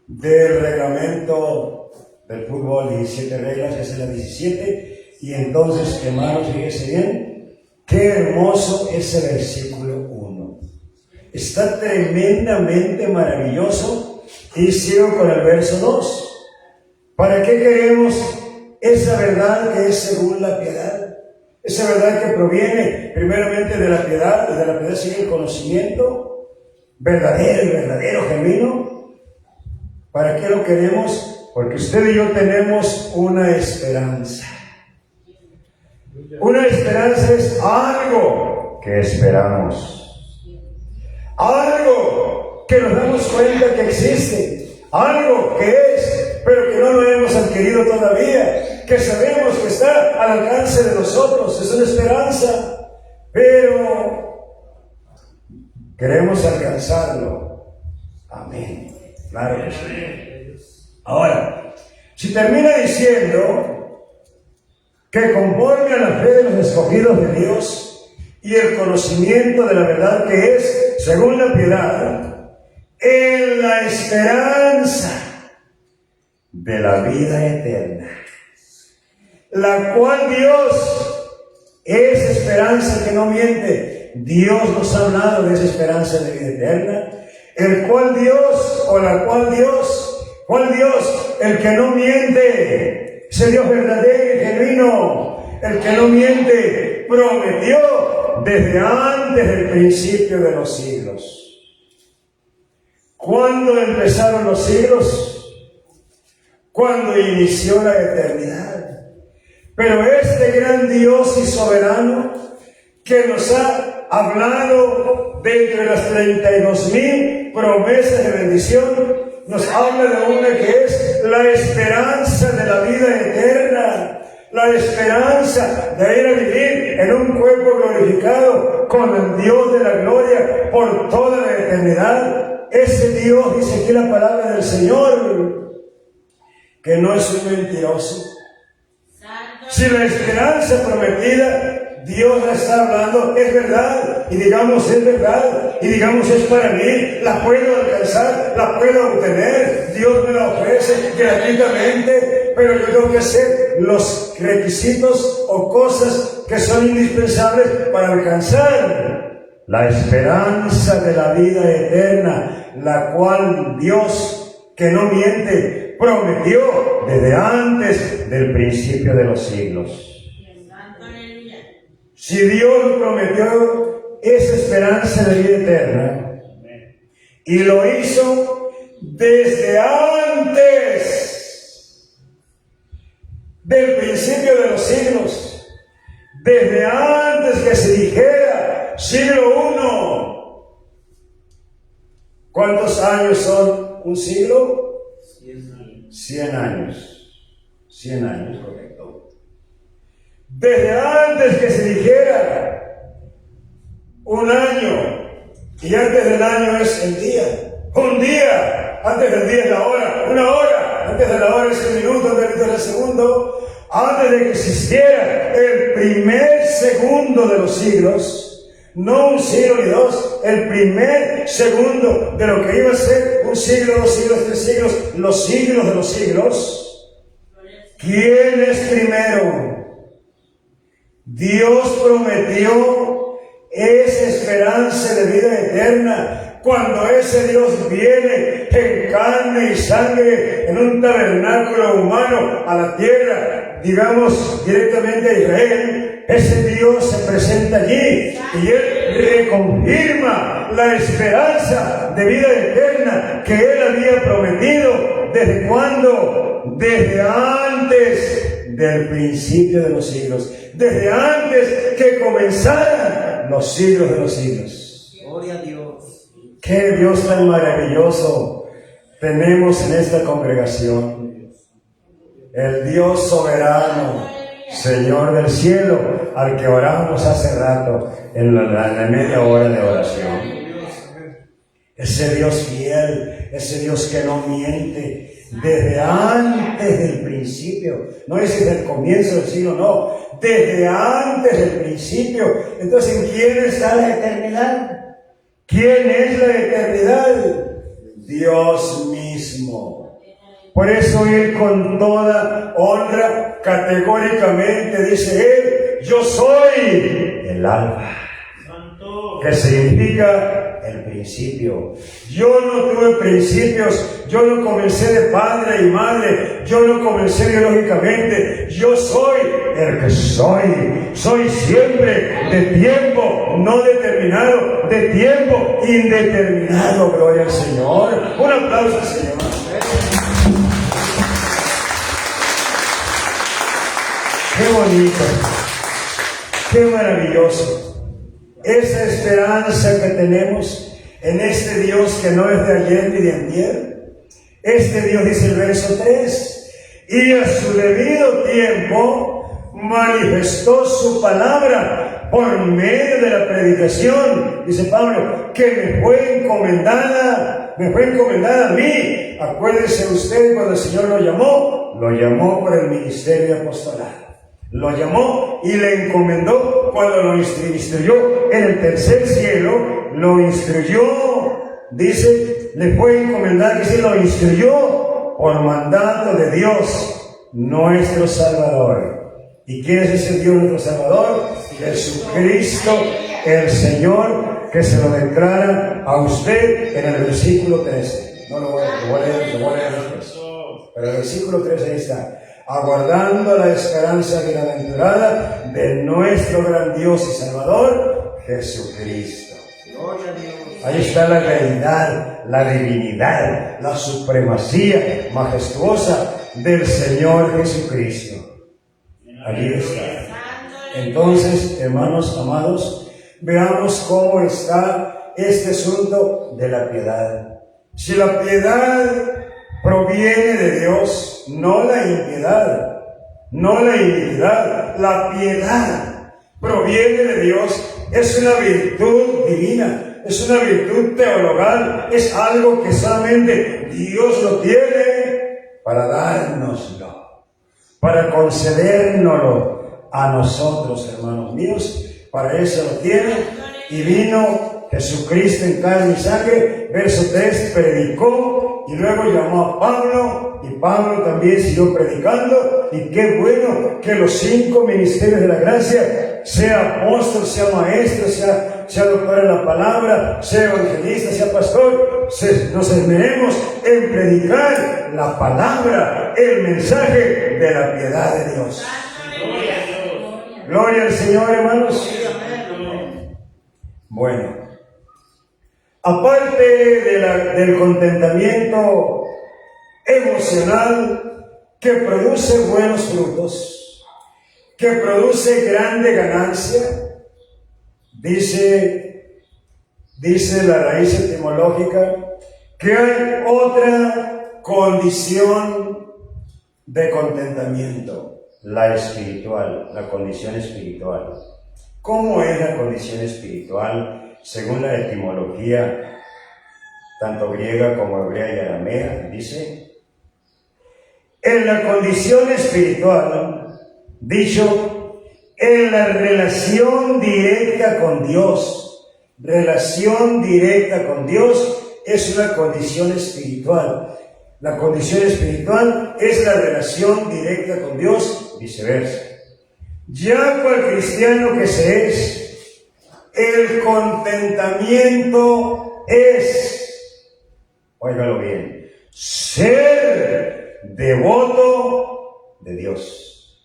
del reglamento del fútbol, 17 reglas, esa es la 17. Y entonces, hermanos, fíjense bien, qué hermoso ese versículo 1. Está tremendamente maravilloso. Y sigo con el verso 2. ¿Para qué queremos esa verdad que es según la piedad? Esa verdad que proviene primeramente de la piedad, y de la piedad sigue el conocimiento verdadero, genuino. ¿Para qué lo queremos? Porque usted y yo tenemos una esperanza. Una esperanza es algo que esperamos. Algo que nos damos cuenta que existe. Algo que es, pero que no lo hemos adquirido todavía, que sabemos que está al alcance de nosotros, es una esperanza, pero queremos alcanzarlo. Amén. Claro que sí. Ahora, si termina diciendo que conforme a la fe de los escogidos de Dios y el conocimiento de la verdad que es, según la piedad, en la esperanza de la vida eterna, la cual Dios es esperanza que no miente. Dios nos ha hablado de esa esperanza de vida eterna, el cual Dios, o la cual Dios, ¿cuál Dios? El que no miente, ese Dios verdadero y genuino, el que no miente, prometió desde antes del principio de los siglos. ¿Cuándo empezaron los siglos? Cuando inició la eternidad. Pero este gran Dios y soberano que nos ha hablado de entre las 32,000 promesas de bendición, nos habla de una que es la esperanza de la vida eterna, la esperanza de ir a vivir en un cuerpo glorificado con el Dios de la gloria por toda la eternidad. Ese Dios, dice aquí la palabra del Señor, que no es un mentiroso. Si la esperanza prometida, Dios la está hablando, es verdad, y digamos es verdad, y digamos es para mí, la puedo alcanzar, la puedo obtener, Dios me la ofrece gratuitamente, pero yo tengo que hacer los requisitos o cosas que son indispensables para alcanzar la esperanza de la vida eterna, la cual Dios, que no miente, prometió desde antes del principio de los siglos. Si Dios prometió esa esperanza de vida eterna y lo hizo desde antes del principio de los siglos, desde antes que se dijera siglo I. ¿Cuántos años son un siglo? 100 años. 100 años, correcto. Desde antes que se dijera un año, y antes del año es el día, un día, antes del día es la hora, una hora, antes de la hora es el minuto, antes del segundo, antes de que existiera el primer segundo de los siglos, no un siglo ni dos, el primer segundo de lo que iba a ser un siglo, 2 siglos, 3 siglos, los siglos de los siglos. ¿Quién es primero? Dios prometió esa esperanza de vida eterna cuando ese Dios viene en carne y sangre en un tabernáculo humano a la tierra, digamos directamente a Israel. Ese Dios se presenta allí y Él reconfirma la esperanza de vida eterna que Él había prometido. ¿Desde cuándo? Desde antes del principio de los siglos, desde antes que comenzaran los siglos de los siglos. Gloria a Dios. Qué Dios tan maravilloso tenemos en esta congregación. El Dios soberano, Señor del cielo, al que oramos hace rato en la media hora de oración. Ese Dios fiel, ese Dios que no miente, desde antes del principio, no es desde el comienzo del siglo, no, desde antes del principio. Entonces, ¿en quién está la eternidad? ¿Quién es la eternidad? Dios mismo. Por eso Él con toda honra, categóricamente dice Él, yo soy el Alfa, que significa el principio. Yo no tuve principios, yo no comencé de padre y madre, yo no comencé biológicamente, yo soy el que soy siempre de tiempo no determinado, de tiempo indeterminado. Gloria al Señor. Un aplauso al Señor. Qué bonito, qué maravilloso. Esa esperanza que tenemos en este Dios que no es de ayer ni de antier. Este Dios, dice el verso 3, y a su debido tiempo manifestó su palabra por medio de la predicación, dice Pablo, que me fue encomendada a mí. Acuérdese usted cuando el Señor lo llamó por el ministerio apostolar. Lo llamó y le encomendó cuando lo instruyó en el tercer cielo, lo instruyó, dice, le fue encomendado, dice, lo instruyó por mandato de Dios, nuestro Salvador. ¿Y quién es ese Dios, nuestro Salvador? Jesucristo, el Señor, que se lo declara a usted en el versículo 13. No lo voy a leer después. Pero el versículo 13 ahí está. Aguardando la esperanza bienaventurada de nuestro gran Dios y Salvador, Jesucristo. Ahí está la realidad, la divinidad, la supremacía majestuosa del Señor Jesucristo. Allí está. Entonces, hermanos amados, veamos cómo está este asunto de la piedad. Si la piedad proviene de Dios, no la impiedad. no la iniquidad. La piedad proviene de Dios, es una virtud divina, es una virtud teologal, es algo que solamente Dios lo tiene para dárnoslo, para concedérnoslo a nosotros, hermanos míos. Para eso lo tiene, y vino Jesucristo en carne y sangre, verso 3, predicó, y luego llamó a Pablo, y Pablo también siguió predicando. Y qué bueno que los 5 ministerios de la gracia, sea apóstol, sea maestro, sea doctor en la palabra, sea evangelista, sea pastor, nos esmeremos en predicar la palabra, el mensaje de la piedad de Dios. Gloria al Señor, hermanos. Bueno, aparte del contentamiento emocional que produce buenos frutos, que produce grande ganancia, dice la raíz etimológica que hay otra condición de contentamiento, la espiritual, la condición espiritual. ¿Cómo es la condición espiritual según la etimología, tanto griega como hebrea y aramea? Dice, en la condición espiritual, dicho, en la relación directa con Dios. Relación directa con Dios es una condición espiritual. La condición espiritual es la relación directa con Dios, viceversa. Ya cual cristiano que se es, el contentamiento es, óigalo bien, ser devoto de Dios.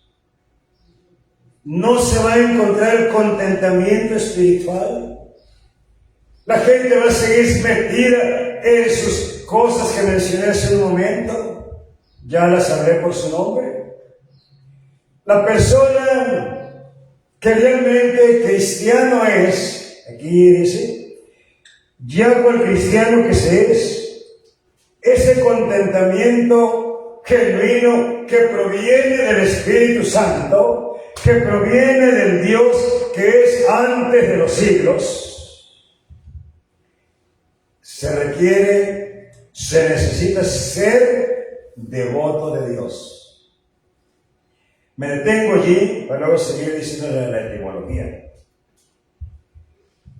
No se va a encontrar el contentamiento espiritual. La gente va a seguir metida en sus cosas que mencioné hace un momento. Ya las hablé por su nombre. La persona que realmente cristiano es, aquí dice, ya cual cristiano que se es, ese contentamiento genuino que proviene del Espíritu Santo, que proviene del Dios que es antes de los siglos, se necesita ser devoto de Dios. Me detengo allí para luego seguir diciendo la etimología.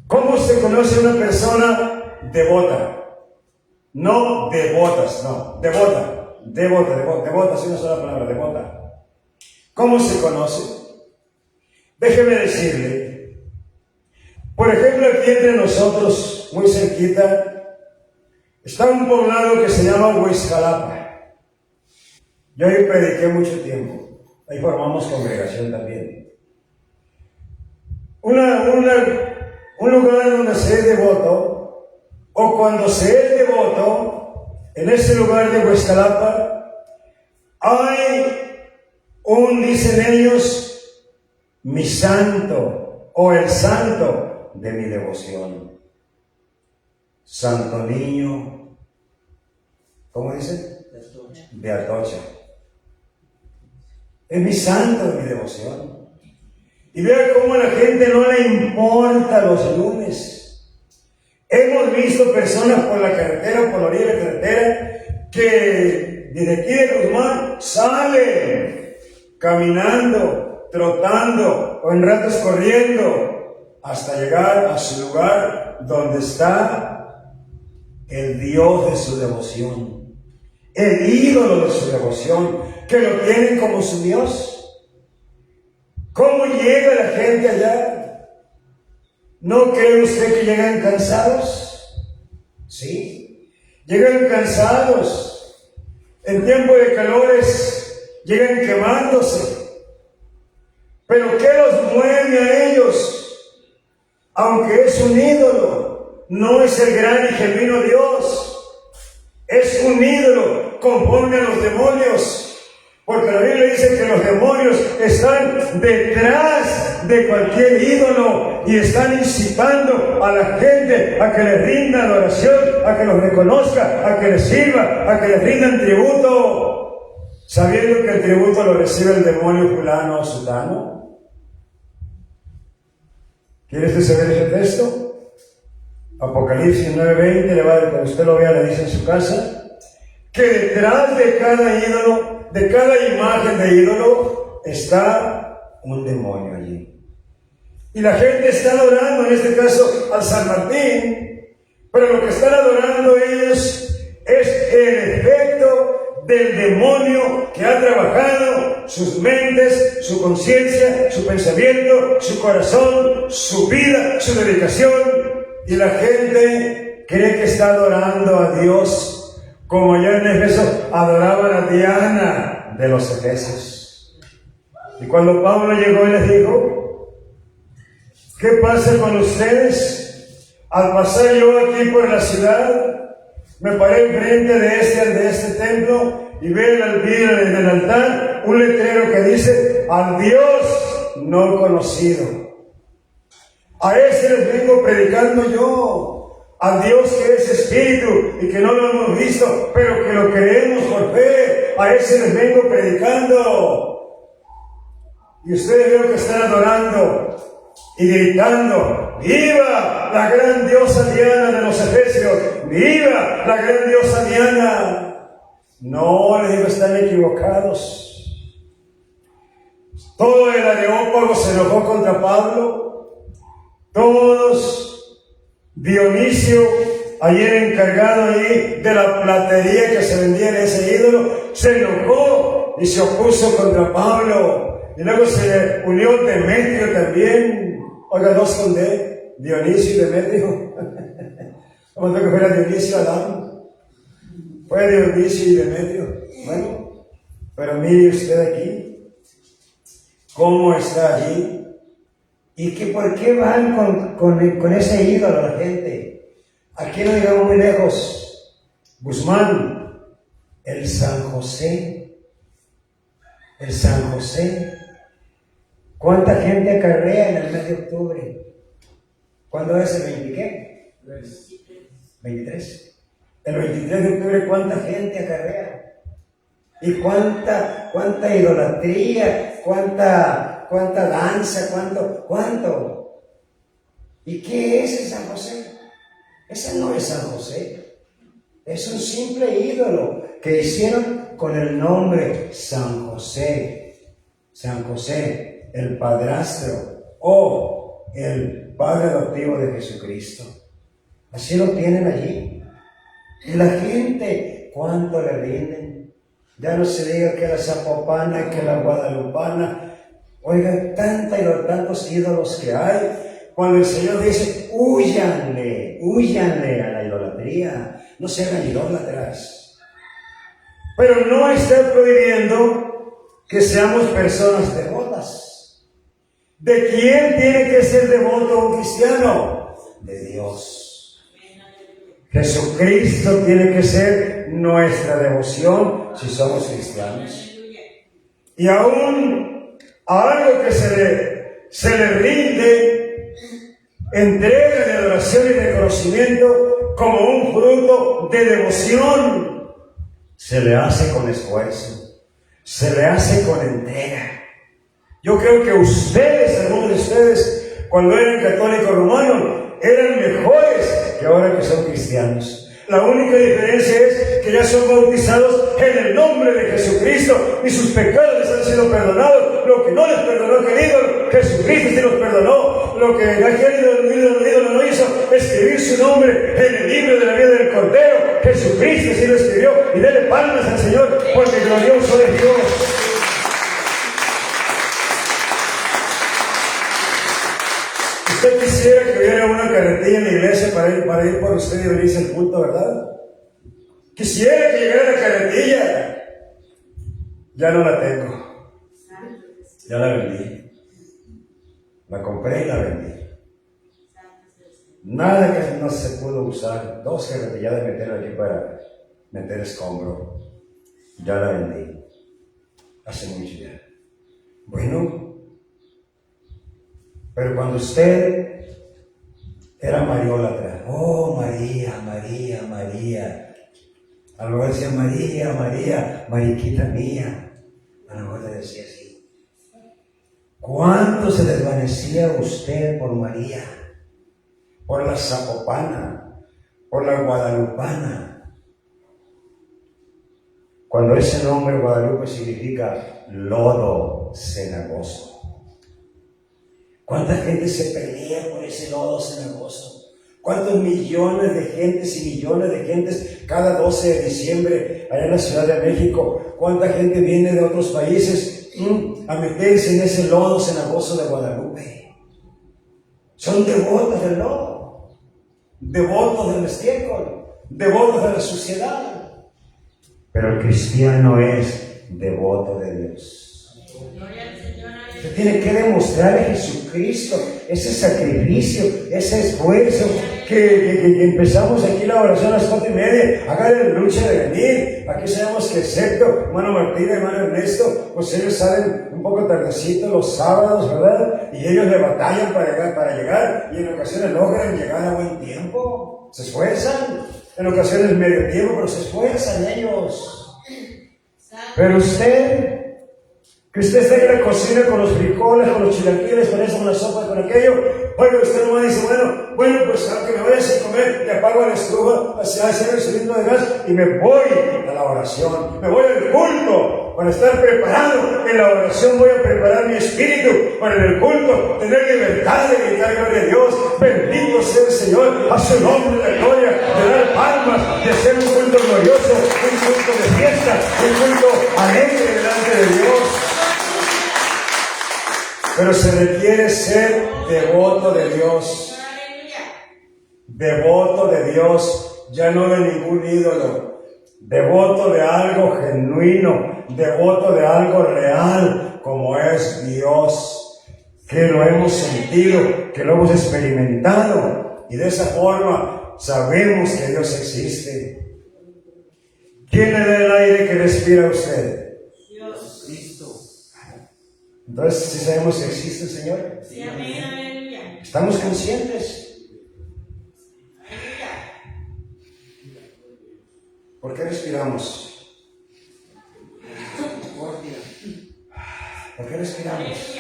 ¿Cómo se conoce una persona devota? No devotas, no, devota, devota es una sola palabra, devota. ¿Cómo se conoce? Déjeme decirle, por ejemplo, aquí entre nosotros, muy cerquita, está un poblado que se llama Huizcalapa. Yo ahí prediqué mucho tiempo. Ahí formamos congregación también. Un lugar donde se es devoto, o cuando se es devoto, en ese lugar de Huizcalapa, dicen ellos, mi santo, o el santo de mi devoción. Santo Niño, ¿cómo dice? De Atocha. Es mi santo de mi devoción. Y vea cómo a la gente no le importa los lunes. Hemos visto personas por la carretera, por la orilla de la carretera, que desde aquí de Guzmán salen caminando, trotando o en ratos corriendo hasta llegar a su lugar donde está el Dios de su devoción, el ídolo de su devoción, que lo tienen como su Dios. ¿Cómo llega la gente allá? ¿No cree usted que llegan cansados? Sí, llegan cansados. En tiempo de calores llegan quemándose. ¿Pero qué los mueve a ellos? Aunque es un ídolo, no es el gran y genuino Dios. Es un ídolo conforme a los demonios. Porque la Biblia dice que los demonios están detrás de cualquier ídolo y están incitando a la gente a que les rinda adoración, a que los reconozca, a que les sirva, a que les rindan tributo. sabiendo que el tributo lo recibe el demonio fulano o sutano. ¿Quieres saber ese texto? Apocalipsis 9:20, cuando usted lo vea, le dice en su casa, que detrás de cada ídolo, de cada imagen de ídolo, está un demonio allí. Y la gente está adorando, en este caso, al San Martín, pero lo que están adorando ellos es el efecto del demonio que ha trabajado sus mentes, su conciencia, su pensamiento, su corazón, su vida, su dedicación. Y la gente cree que está adorando a Dios, como allá en Éfeso adoraban a Diana de los Efesios. Y cuando Pablo llegó y les dijo, ¿qué pasa con ustedes? Al pasar yo aquí por la ciudad, me paré enfrente de este templo y veo al vidrio del altar un letrero que dice, al Dios no conocido. A ese les vengo predicando yo, al Dios que es espíritu y que no lo hemos visto, pero que lo creemos por fe. A ese les vengo predicando. Y ustedes veo que están adorando y gritando, ¡viva la gran diosa Diana de los Efesios! ¡Viva la gran diosa Diana! No, les digo, están equivocados. Todo el Areópago se enojó contra Pablo. Todos, Dionisio, ayer encargado ahí de la platería que se vendía en ese ídolo, se enojó y se opuso contra Pablo. Y luego se le unió Demetrio también. Oiga, dos con D, Dionisio y Demetrio. ¿Cómo tengo que fuera Dionisio Adán? Fue Dionisio y Demetrio. Bueno, pero mire usted aquí, cómo está allí. ¿Y que por qué van con ese ídolo la gente? Aquí no llegamos muy lejos. Guzmán, el San José. El San José. ¿Cuánta gente acarrea en el mes de octubre? ¿Cuándo es el 20 qué? 23. El 23 de octubre, ¿cuánta gente acarrea? ¿Y cuánta idolatría? ¿Cuánta danza? ¿Cuánto? ¿Y qué es el San José? Ese no es San José. Es un simple ídolo que hicieron con el nombre San José. San José, el padrastro o el padre adoptivo de Jesucristo. Así lo tienen allí. Y la gente, ¿cuánto le rinden? Ya no se diga que la zapopana, que la guadalupana. Oigan, tantos ídolos que hay. Cuando el Señor dice, húyanle a la idolatría. No se hagan idólatras. Pero no está prohibiendo que seamos personas devotas. ¿De quién tiene que ser devoto un cristiano? De Dios. Jesucristo tiene que ser nuestra devoción si somos cristianos. Y aún a algo que se le rinde entrega de adoración y de conocimiento como un fruto de devoción, se le hace con esfuerzo, se le hace con entrega. Yo creo que ustedes, algunos de ustedes, cuando eran católicos romanos, eran mejores que ahora que son cristianos. La única diferencia es que ya son bautizados en el nombre de Jesucristo y sus pecados les han sido perdonados. Lo que no les perdonó, querido, Jesucristo sí los perdonó. Lo que aquel ídolo no hizo, escribir su nombre en el libro de la vida del Cordero. Jesucristo sí lo escribió. Y dele palmas al Señor, porque glorioso es Dios. Usted quisiera que hubiera una carretilla en la iglesia para ir por usted y venirse al culto, ¿verdad? Quisiera que llegara la carretilla. Ya no la tengo. Ya la vendí. La compré y la vendí. Nada que no se pudo usar. 2 carretillas de meter aquí para meter escombro. Ya la vendí. Hace mucho ya. Bueno. Pero cuando usted era mariólatra, oh María, María, María, a lo mejor decía María, María, Mariquita mía, A lo mejor le decía así: ¿cuánto se desvanecía usted por María, por la Zapopana, por la Guadalupana? Cuando ese nombre Guadalupe significa lodo cenagoso. ¿Cuánta gente se pelea por ese lodo cenagoso? ¿Cuántos millones de gentes y millones de gentes cada 12 de diciembre allá en la Ciudad de México? ¿Cuánta gente viene de otros países a meterse en ese lodo cenagoso de Guadalupe? Son devotos del lodo, devotos del estiércol, devotos de la suciedad. Pero el cristiano es devoto de Dios. Usted tiene que demostrar a Jesucristo ese sacrificio, ese esfuerzo que empezamos aquí la oración a las 4:30. Hagan lucha de venir. Aquí sabemos que excepto hermano Martín y hermano Ernesto, pues ellos salen un poco tardecito los sábados, ¿verdad? Y ellos le batallan para llegar y en ocasiones logran llegar a buen tiempo. Se esfuerzan. En ocasiones medio tiempo, pero se esfuerzan ellos. Pero usted, que usted está en la cocina con los frijoles, con los chilaquiles, con eso, con la sopa, con aquello, bueno, usted nomás dice, bueno, pues aunque me vaya sin comer, le apago la estufa, hacer el cilindro de gas y me voy a la oración, me voy al culto. Para estar preparado en la oración voy a preparar mi espíritu para en el culto tener libertad de gritar gloria a Dios. Bendito sea el Señor, a su nombre la gloria, de dar palmas, de hacer un culto glorioso, un culto de fiesta, un culto alegre delante de Dios. Pero se requiere ser devoto de Dios. Devoto de Dios, ya no de ningún ídolo. Devoto de algo genuino, devoto de algo real, como es Dios, que lo hemos sentido, que lo hemos experimentado, y de esa forma sabemos que Dios existe. ¿Quién le da el aire que respira usted? Dios. Cristo. Entonces, ¿sí sabemos que existe el Señor? Sí, amén, aleluya. ¿Estamos conscientes? ¿Por qué respiramos? ¿Por qué respiramos?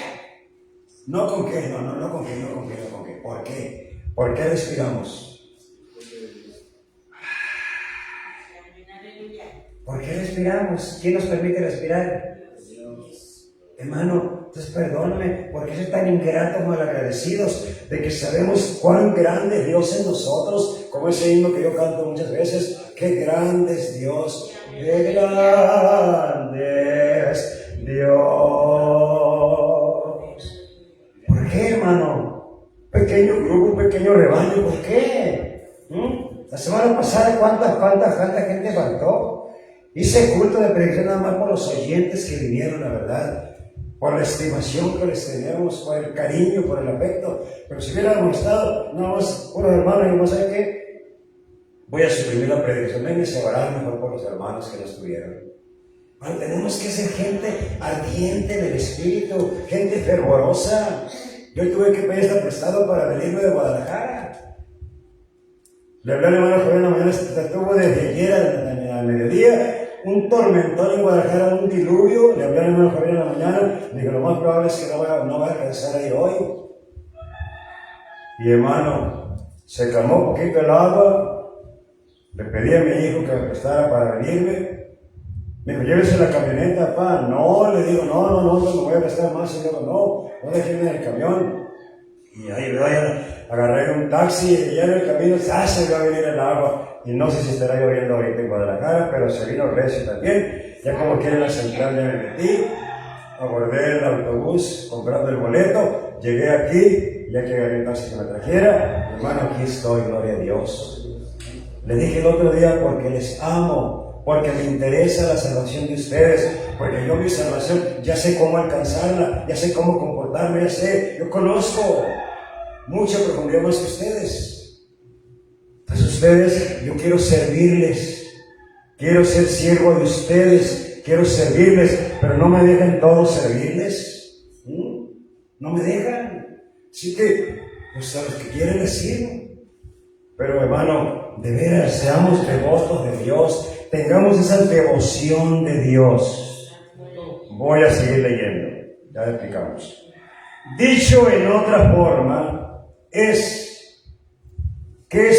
No con qué, no con qué. ¿Por qué? ¿Por qué respiramos? ¿Por qué respiramos? ¿Quién nos permite respirar? Hermano, entonces perdóname, ¿por qué ser tan ingratos, malagradecidos de que sabemos cuán grande es Dios en nosotros? Como ese himno que yo canto muchas veces, qué grande es Dios, qué grande es Dios. ¿Por qué, hermano? Pequeño grupo, pequeño rebaño, ¿por qué? La semana pasada, ¿cuánta gente faltó? Hice culto de predicación nada más por los oyentes que vinieron, la verdad. Por la estimación que les tenemos, por el cariño, por el afecto. Pero si hubiéramos estado, no más, unos hermanos, y no sé qué, voy a suprimir la predicación. Venga, se orar mejor por los hermanos que no estuvieron. Bueno, tenemos que ser gente ardiente en el espíritu, gente fervorosa. Yo tuve que pedir hasta prestado para venirme de Guadalajara. Le hablé al hermano Javier en la mañana, tuvo desde ayer al mediodía. Un tormentón en Guadalajara, un diluvio. Le hablé al hermano Javier en la mañana. Le dije, lo más probable es que no va a alcanzar ahí hoy. Y hermano, se calmó un poquito el agua. Le pedí a mi hijo que me prestara para venirme. Me dijo, llévese la camioneta, papá. No, le digo, no me voy a prestar más. Y yo, no déjenme en el camión. Y ahí agarré un taxi y ya en el camino se va a venir el agua. Y no sé si estará lloviendo ahorita en Guadalajara, pero se vino recio también. Ya como quiere la central ya me metí, abordé el autobús comprando el boleto, llegué aquí, ya que agarré un taxi que me trajera. Hermano, aquí estoy, gloria a Dios. Le dije el otro día, porque les amo, porque me interesa la salvación de ustedes, porque yo mi salvación ya sé cómo alcanzarla, ya sé cómo comportarme, yo conozco mucha profundidad más que ustedes. Entonces ustedes, yo quiero servirles, quiero ser siervo de ustedes, quiero servirles, pero no me dejan todos servirles, no me dejan. Así que, pues a los que quieren les sirvo. Pero hermano, de veras, seamos devotos de Dios, tengamos esa devoción de Dios. voy a seguir leyendo. Ya lo explicamos. Dicho en otra forma, ¿qué es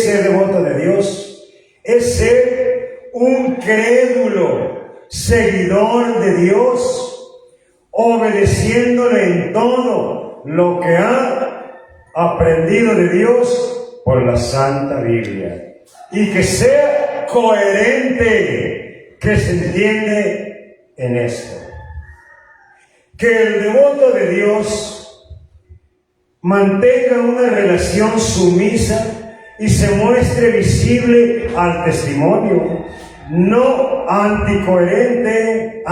ser devoto de Dios? Es ser un crédulo, seguidor de Dios, obedeciéndole en todo lo que ha aprendido de Dios por la Santa Biblia. Y que sea coherente, que se entiende en esto. Que el devoto de Dios mantenga una relación sumisa y se muestre visible al testimonio, no anticoherente,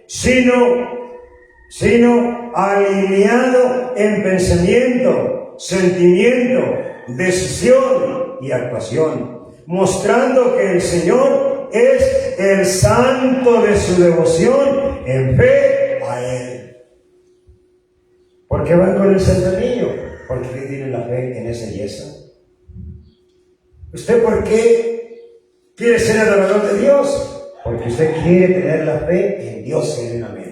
sino alineado en pensamiento, sentimiento, decisión y actuación, mostrando que el Señor es el santo de su devoción en fe a Él. ¿Por qué van con el Santo Niño? Porque tiene la fe en esa yesa. ¿Usted por qué quiere ser adorador de Dios? Porque usted quiere tener la fe en Dios serenamente.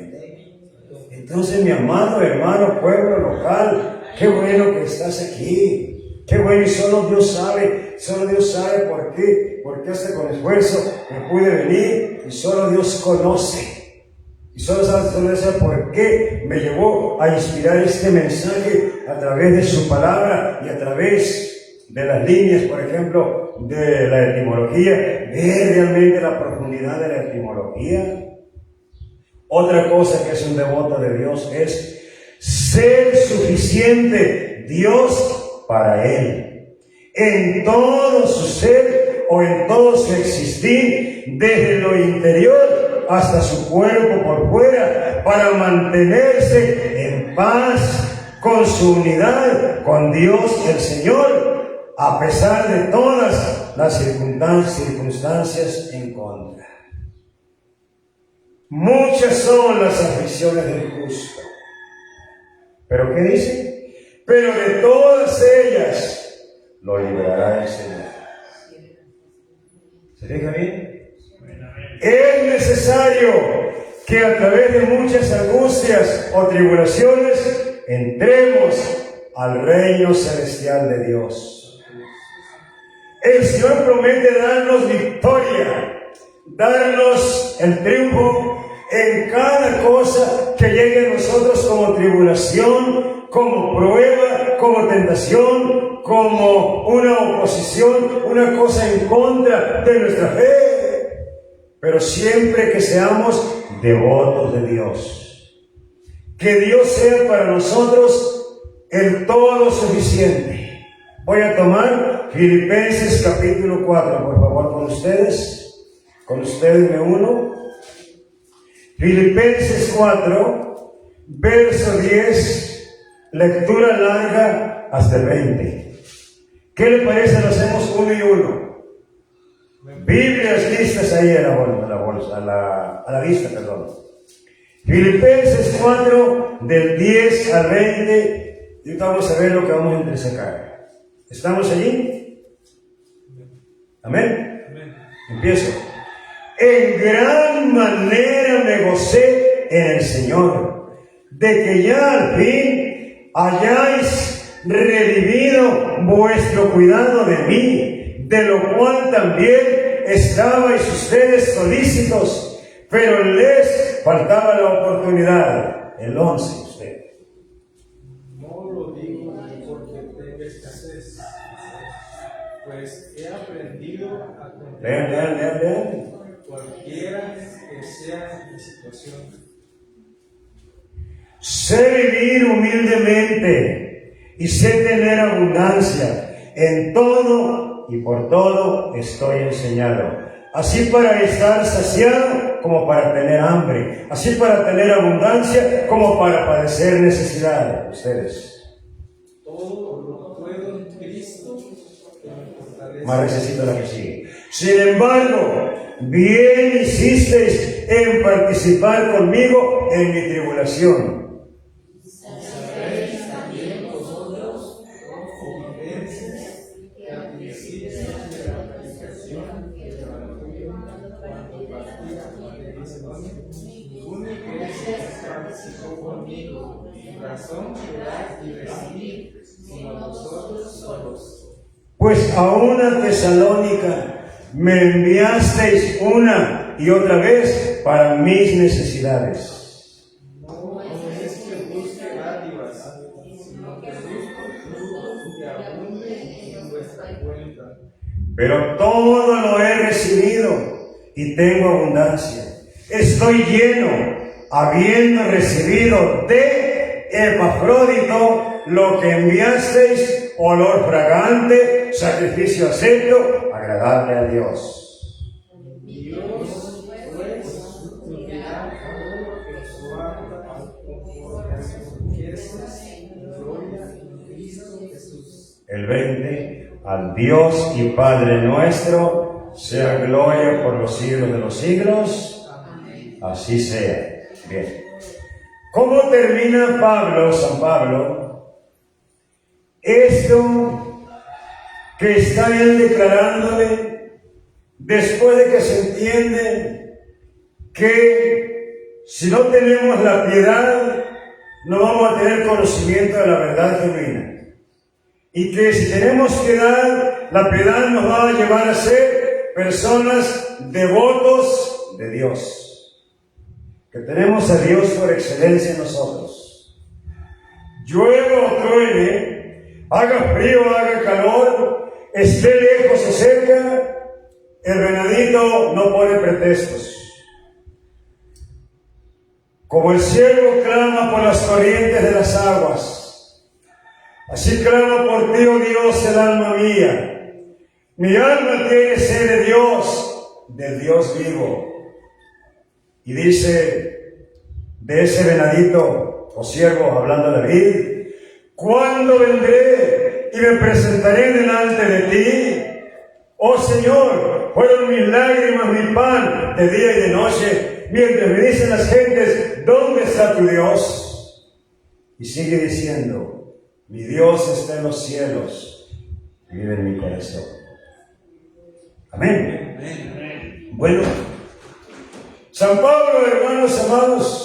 Entonces, mi amado hermano, pueblo local, qué bueno que estás aquí. Qué bueno, y solo Dios sabe por qué. Porque hasta con esfuerzo me pude venir y solo Dios conoce. Y solo sabe por qué me llevó a inspirar este mensaje a través de su palabra y a través de las líneas, por ejemplo, de la etimología, ver realmente la profundidad de la etimología. Otra cosa que es un devoto de Dios es ser suficiente Dios para Él, en todo su ser o en todo su existir, desde lo interior hasta su cuerpo por fuera, para mantenerse en paz con su unidad con Dios el Señor, a pesar de todas las circunstancias en contra. Muchas son las aflicciones del justo. ¿Pero qué dice? Pero de todas ellas lo librará el Señor. ¿Se fija bien? Es necesario que a través de muchas angustias o tribulaciones entremos al reino celestial de Dios. El Señor promete darnos victoria, darnos el triunfo en cada cosa que llegue a nosotros como tribulación, como prueba, como tentación, como una oposición, una cosa en contra de nuestra fe. Pero siempre que seamos devotos de Dios, que Dios sea para nosotros el todo suficiente. Voy a tomar Filipenses capítulo 4, por favor, con ustedes me uno. Filipenses 4, verso 10, lectura larga hasta el 20. ¿Qué le parece? Lo hacemos uno y uno. Biblias listas ahí a la vista, perdón. Filipenses 4, del 10 al 20, y vamos a ver lo que vamos a entresacar. ¿Estamos allí? ¿Amén? Amén. Empiezo. En gran manera me gocé en el Señor, de que ya al fin hayáis revivido vuestro cuidado de mí, de lo cual también estabais ustedes solícitos, pero les faltaba la oportunidad. El 11, usted. No lo digo porque tenga escasez, pues he aprendido a controlar Lean. cualquiera que sea mi situación. Sé vivir humildemente y sé tener abundancia. En todo y por todo estoy enseñado, así para estar saciado como para tener hambre, así para tener abundancia como para padecer necesidad. Ustedes. Todo lo puedo en Cristo que me fortalece. Más necesito la que sigue. Sin embargo, bien hicisteis en participar conmigo en mi tribulación. Sabéis también vosotros con evidencias que al principio de la predicación del Evangelio, cuando partí a Macedonia, pues a una Tesalónica me enviasteis una y otra vez para mis necesidades. No es que busque dádivas, sino que busco frutos que abunden en vuestra cuenta. Pero todo lo he recibido y tengo abundancia. Estoy lleno, habiendo recibido de Epafrodito lo que enviasteis, olor fragante, sacrificio acepto, agradable a Dios. Dios, pues, suplirá todo lo que os falta conforme a sus riquezas y gloria en Cristo Jesús. El 20, al Dios y Padre nuestro, sea gloria por los siglos de los siglos. Amén. Así sea. Bien. ¿Cómo termina San Pablo? Esto que está él declarándole, después de que se entiende que si no tenemos la piedad, no vamos a tener conocimiento de la verdad genuina. Y que si tenemos piedad, la piedad nos va a llevar a ser personas devotos de Dios. Que tenemos a Dios por excelencia en nosotros. Llueva o truene, haga frío o haga calor, esté lejos o cerca, el venadito no pone pretextos. Como el cielo clama por las corrientes de las aguas, así clama por ti, oh Dios, el alma mía. Mi alma tiene sed de Dios vivo. Y dice de ese venadito o siervo, hablando de David: ¿cuándo vendré y me presentaré delante de ti? Oh Señor, fueron mis lágrimas mi pan de día y de noche, mientras me dicen las gentes: ¿dónde está tu Dios? Y sigue diciendo: mi Dios está en los cielos y vive en mi corazón. Amén. Bueno, San Pablo, hermanos amados,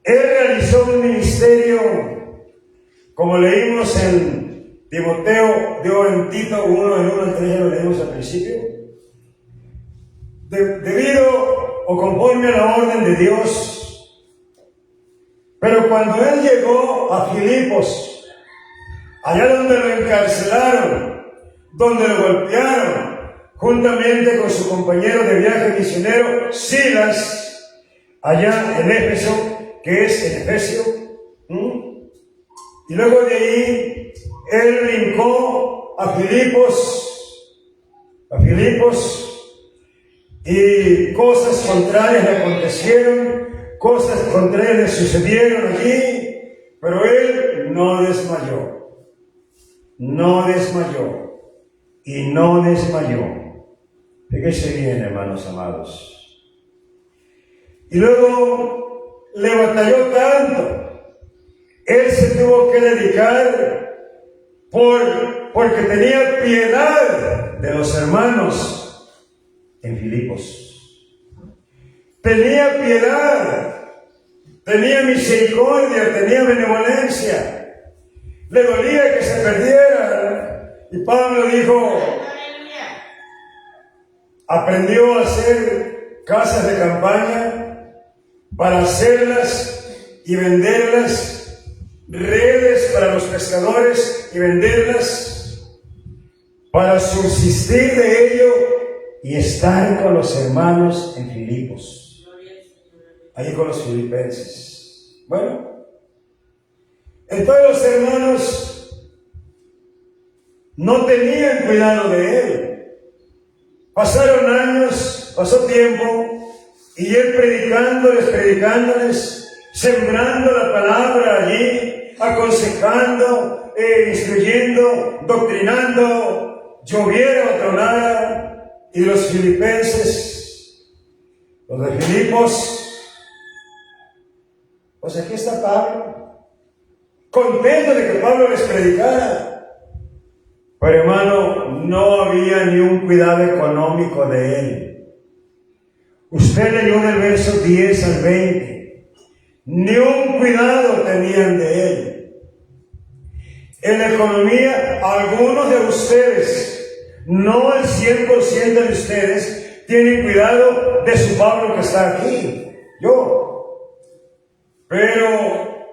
él realizó un ministerio, como leímos en Timoteo, en Tito 1, en 1 al 3, ya lo leímos al principio, debido o conforme a la orden de Dios. Pero cuando él llegó a Filipos, allá donde lo encarcelaron, donde lo golpearon, juntamente con su compañero de viaje misionero Silas, allá en Éfeso, que es en Efesio, y luego de ahí él brincó a Filipos, y cosas contrarias le acontecieron, cosas contrarias le sucedieron allí, pero él no desmayó, y no desmayó. Fíjese bien, hermanos amados. Y luego le batalló tanto. Él se tuvo que dedicar porque tenía piedad de los hermanos en Filipos. Tenía piedad, tenía misericordia, tenía benevolencia. Le dolía que se perdiera. Y Pablo dijo: aprendió a hacer casas de campaña para hacerlas y venderlas, redes para los pescadores y venderlas, para subsistir de ello y estar con los hermanos en Filipos, ahí con los filipenses. Bueno, entonces los hermanos no tenían cuidado de él. Pasaron años, pasó tiempo, y él predicándoles, sembrando la palabra allí, aconsejando, instruyendo, doctrinando, lloviera o tronara, y los filipenses, los de Filipos, pues aquí está Pablo, contento de que Pablo les predicara. Pero hermano, no había ni un cuidado económico de él. Usted leyó del verso 10 al 20. Ni un cuidado tenían de él. En la economía, algunos de ustedes, no el 100% de ustedes, tienen cuidado de su Pablo que está aquí. Yo. Pero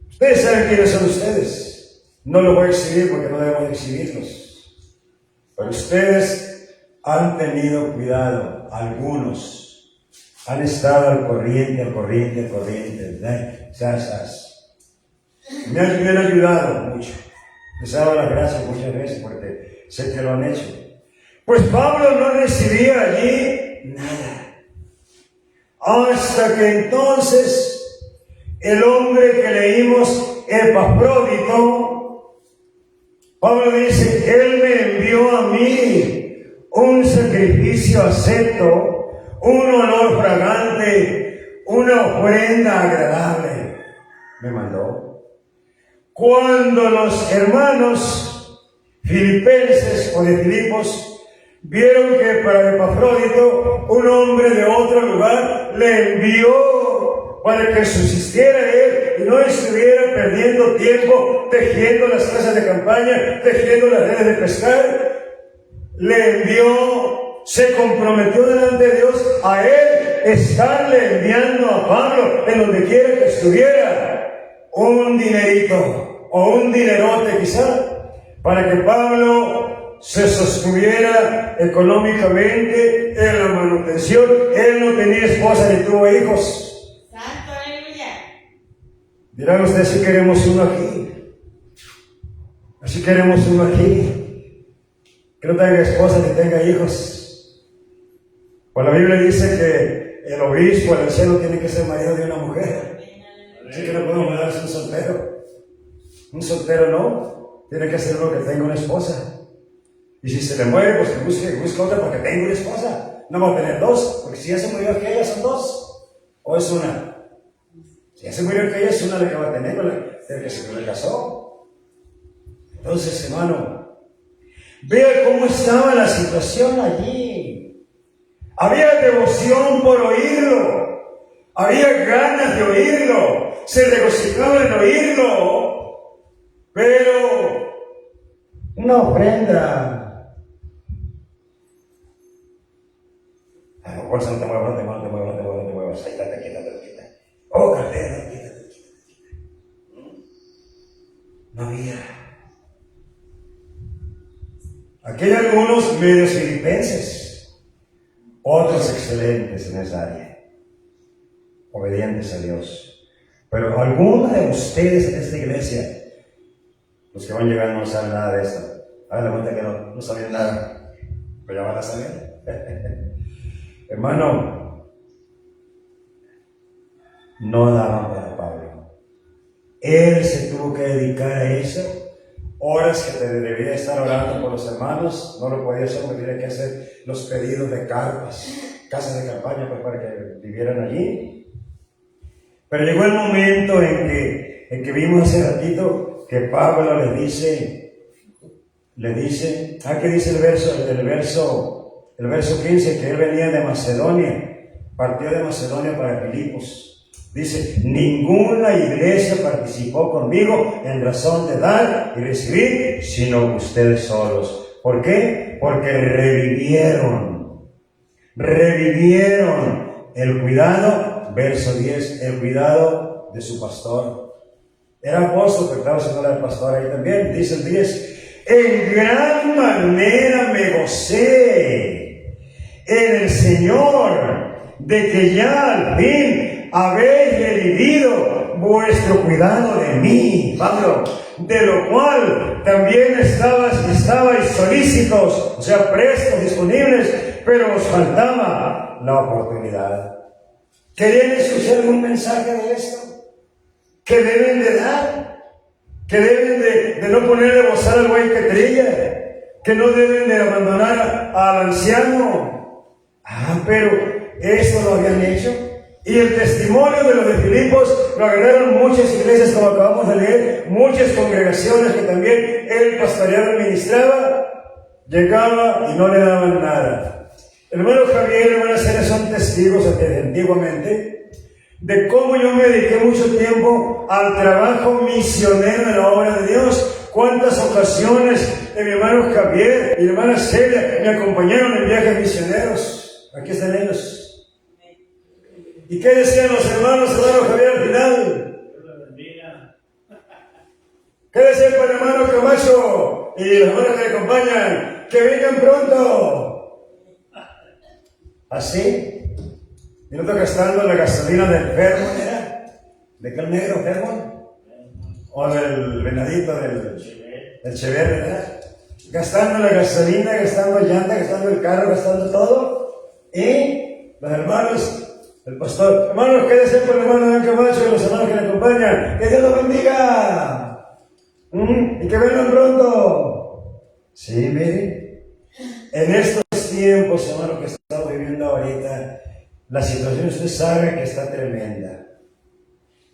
ustedes saben quiénes son ustedes. No los voy a exhibir porque no debemos exhibirlos. Pero ustedes han tenido cuidado. Algunos han estado al corriente, ¿verdad? Me han ayudado mucho. Les he dado las gracias muchas veces porque sé que lo han hecho. Pues Pablo no recibía allí nada. Hasta que entonces el hombre que leímos, Epafrodito, Pablo dice, él me envió a mí un sacrificio acepto, un olor fragante, una ofrenda agradable. Me mandó. Cuando los hermanos filipenses o de Filipos vieron que para Epafrodito, un hombre de otro lugar, le envió para que subsistiera él y no estuviera perdiendo tiempo tejiendo las casas de campaña, tejiendo las redes de pescar, le envió, se comprometió delante de Dios a él estarle enviando a Pablo en donde quiera que estuviera un dinerito o un dinerote quizá, para que Pablo se sostuviera económicamente en la manutención. Él no tenía esposa ni tuvo hijos. Santo, aleluya. Dirán ustedes, si queremos uno aquí. Así queremos uno aquí. Que no tenga esposa ni tenga hijos. Pues la Biblia dice que el obispo, el anciano, tiene que ser marido de una mujer. Así que no podemos darse un soltero. Un soltero no, tiene que ser uno que tenga una esposa. Y si se le muere, pues que busque otra para que tenga una esposa. No va a tener dos, porque si ya se murió aquella, son dos. O es una. Si ya se murió aquella, es una la que va a tener, la que se le casó. Entonces, hermano, vea cómo estaba la situación allí. Había devoción por oírlo. Había ganas de oírlo. Se regocijaba en oírlo. Pero una ofrenda. A lo mejor no te muevas, ahí está, quita. Oh, cartera, quita. No había. Aquí hay algunos medios filipenses, otros excelentes en esa área, obedientes a Dios. Pero algunos de ustedes en esta iglesia, los que van llegando no saben nada de esto. Hagan la cuenta que no sabían nada, pero ya van a saber. Hermano, no daban para Pablo. Él se tuvo que dedicar a eso. Horas que debía estar orando por los hermanos, no lo podía hacer porque tenía que hacer los pedidos de carpas, casas de campaña, pues, para que vivieran allí. Pero llegó el momento en que vimos hace ratito que Pablo le dice, ¿qué dice el verso 15? Que él venía de Macedonia, partió de Macedonia para Filipos. Dice, ninguna iglesia participó conmigo en razón de dar y recibir, sino ustedes solos. ¿Por qué? Porque revivieron el cuidado, verso 10, el cuidado de su pastor. Era apóstol, pero claro, si no era el pastor ahí también. Dice el 10, en gran manera me gocé en el Señor de que ya al fin habéis revivido vuestro cuidado de mí, Pablo, de lo cual también estabais solícitos, o sea, prestos, disponibles, pero os faltaba la oportunidad. ¿Querían escuchar algún mensaje de esto? ¿Que deben de dar? ¿Que deben de no ponerle bozal al buey que trilla? ¿Que no deben de abandonar al anciano? Pero esto lo habían hecho. Y el testimonio de los de Filipos lo agarraron muchas iglesias, como acabamos de leer, muchas congregaciones que también él pastoreaba y ministraba, llegaba y no le daban nada. El hermano Javier y hermana Cena son testigos de que antiguamente de cómo yo me dediqué mucho tiempo al trabajo misionero en la obra de Dios. Cuántas ocasiones mi hermano Javier y mi hermana Celia me acompañaron en viajes misioneros. Aquí están ellos. ¿Y qué decían los hermanos Javier al final? ¿Qué decía el hermano Camacho y los hermanos que le acompañan? ¡Que vengan pronto! ¿Así? Y no estoy gastando la gasolina del Fairmont, ¿era? ¿De qué negro Fairmont? O del venadito del Chever, ¿verdad? Gastando la gasolina, gastando llanta, gastando el carro, gastando todo. Y los hermanos, el pastor, hermanos, quédese por el hermano Dan Camacho y los hermanos que le acompañan. ¡Que Dios los bendiga! Y que vengan pronto. Sí, mire, en estos tiempos, hermano, que estamos viviendo ahorita, la situación usted sabe que está tremenda.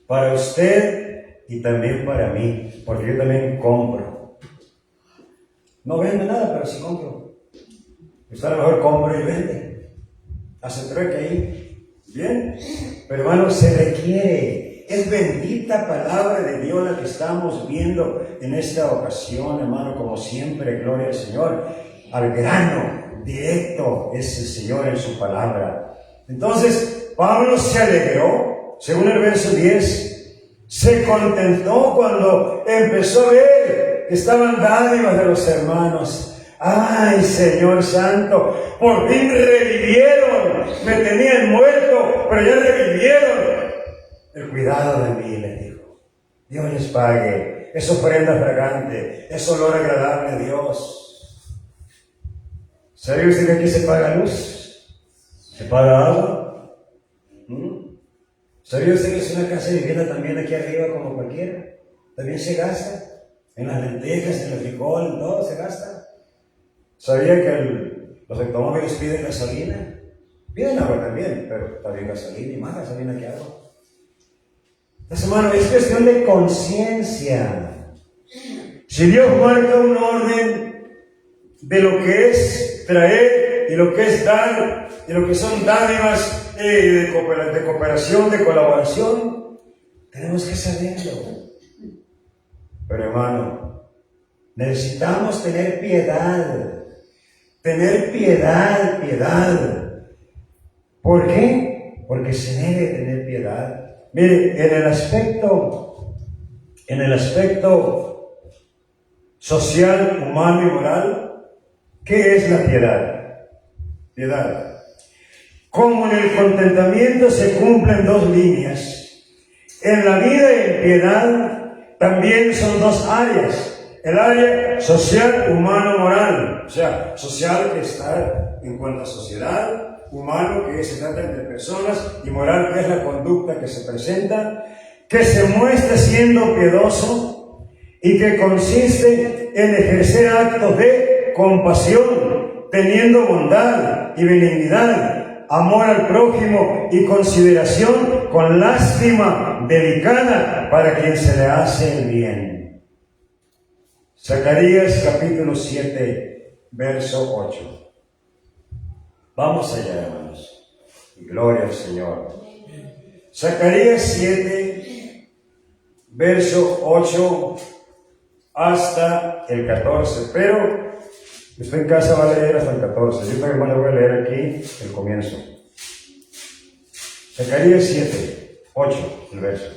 Para usted y también para mí, porque yo también compro. No vendo nada, pero sí compro. Usted a lo mejor compra y vende. Hace trueque ahí. Bien. Pero hermano, se requiere. Es bendita palabra de Dios la que estamos viendo en esta ocasión, hermano, como siempre, gloria al Señor. Al grano, directo es el Señor en su palabra. Entonces, Pablo se alegró, según el verso 10, se contentó cuando empezó a ver que estaban dádivas de los hermanos. ¡Ay, Señor Santo! Por fin revivieron, me tenían muerto, pero ya revivieron. El cuidado de mí, les dijo. Dios les pague, es ofrenda fragante, es olor agradable a Dios. ¿Sabe usted que aquí se paga luz? ¿Se paga agua? ¿Sabía usted que es una casa de vivienda también aquí arriba como cualquiera? También se gasta. En las lentejas, en el frijol, en todo se gasta. ¿Sabía que los automóviles piden gasolina? Piden agua también, pero también gasolina y más gasolina que agua. Entonces, hermano, es cuestión de conciencia. Si Dios marca un orden de lo que es traer y lo que es dar, y lo que son dádivas de cooperación, de colaboración, tenemos que saberlo. Pero hermano, necesitamos tener piedad. Tener piedad. ¿Por qué? Porque se debe tener piedad. Mire, en el aspecto social, humano y moral, ¿qué es la piedad? Piedad. Como en el contentamiento se cumplen dos líneas, en la vida y en piedad también son dos áreas. El área social, humano, moral. O sea, social que está en cuanto a sociedad, humano que se trata entre personas y moral que es la conducta que se presenta, que se muestra siendo piedoso y que consiste en ejercer actos de compasión, teniendo bondad y benignidad, amor al prójimo y consideración con lástima delicada para quien se le hace el bien. Zacarías capítulo 7, verso 8. Vamos allá, hermanos. Gloria al Señor. Zacarías 7, verso 8 hasta el 14. Pero usted en casa va a leer hasta el 14. Yo también le voy a leer aquí el comienzo. Zacarías 7, 8, el verso.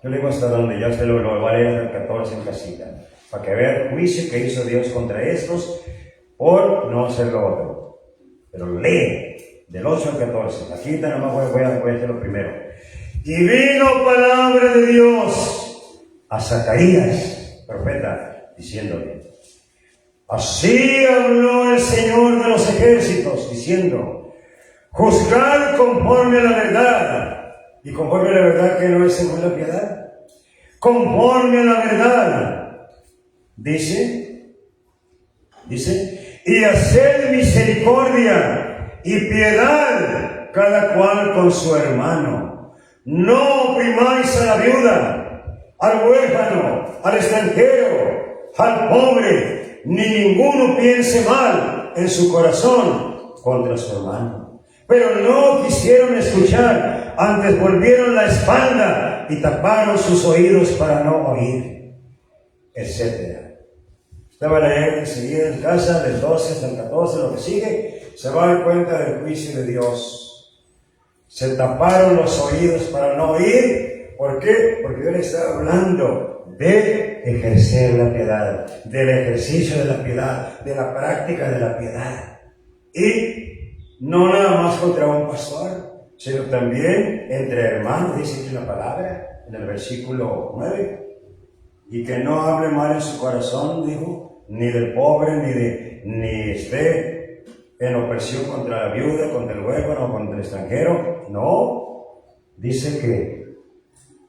Yo le digo hasta donde ya se lo va a leer hasta el 14 en casita. Para que vea el juicio que hizo Dios contra estos por no hacer lo otro. Pero lee del 8 al 14. Aquí nada más voy a hacer lo primero. Y vino palabra de Dios a Zacarías, profeta, diciéndole: así habló el Señor de los ejércitos, diciendo: juzgad conforme a la verdad. Y conforme a la verdad, que no es según la piedad. Conforme a la verdad. Dice, y haced misericordia y piedad cada cual con su hermano. No oprimáis a la viuda, al huérfano, al extranjero, al pobre, ni ninguno piense mal en su corazón contra su hermano. Pero no quisieron escuchar, antes volvieron la espalda y taparon sus oídos para no oír, etc. Usted va a leer enseguida en casa, del 12 hasta el 14, lo que sigue, se va a dar cuenta del juicio de Dios. Se taparon los oídos para no oír. ¿Por qué? Porque Dios le está hablando de ejercer la piedad, del ejercicio de la piedad, de la práctica de la piedad. Y no nada más contra un pastor, sino también entre hermanos, dice aquí la palabra, en el versículo 9. Y que no hable mal en su corazón, dijo, ni del pobre, ni esté en opresión contra la viuda, contra el huérfano, contra el extranjero. No, dice que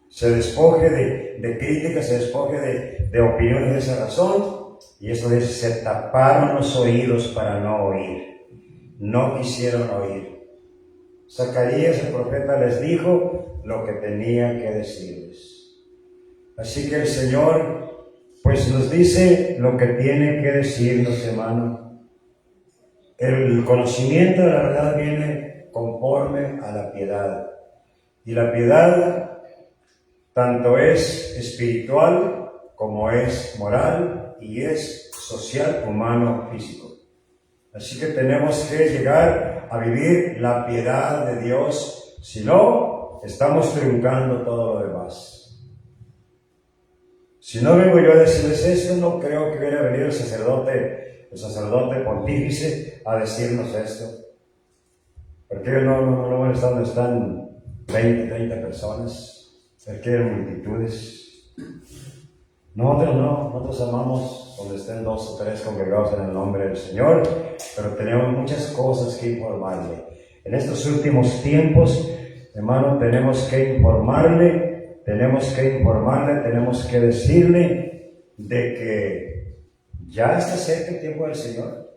se despoje de críticas, se despoje de opiniones de esa razón. Y eso dice, se taparon los oídos para no oír. No quisieron oír. Zacarías, el profeta, les dijo lo que tenía que decirles. Así que el Señor, pues nos dice lo que tiene que decirnos, hermano. El conocimiento de la verdad viene conforme a la piedad. Y la piedad tanto es espiritual como es moral y es social, humano, físico. Así que tenemos que llegar a vivir la piedad de Dios. Si no, estamos truncando todo lo demás. Si no vengo yo a decirles esto, no creo que hubiera venido el sacerdote pontífice a decirnos esto. Porque no están donde están 20, 30 personas, porque hay multitudes. Nosotros amamos donde estén 2 o 3 congregados en el nombre del Señor, pero tenemos muchas cosas que informarle. En estos últimos tiempos, hermano, tenemos que informarle, tenemos que decirle de que ya está cerca el tiempo del Señor.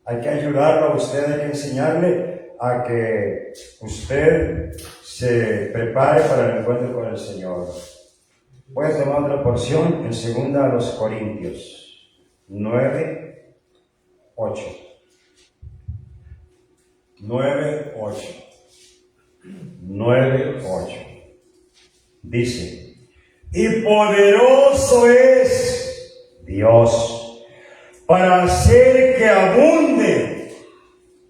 Hay que ayudarlo a usted, hay que enseñarle a que usted se prepare para el encuentro con el Señor. Voy a tomar otra porción en 2 Corintios 9, 8. 9, 8. Dice, y poderoso es Dios para hacer que abunde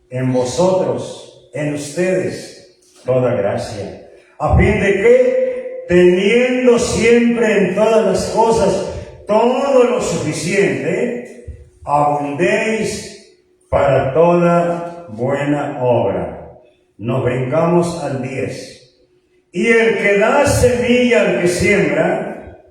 en vosotros, en ustedes, toda gracia, a fin de que, teniendo siempre en todas las cosas todo lo suficiente, abundéis para toda buena obra. Nos brincamos al 10. Y el que da semilla al que siembra,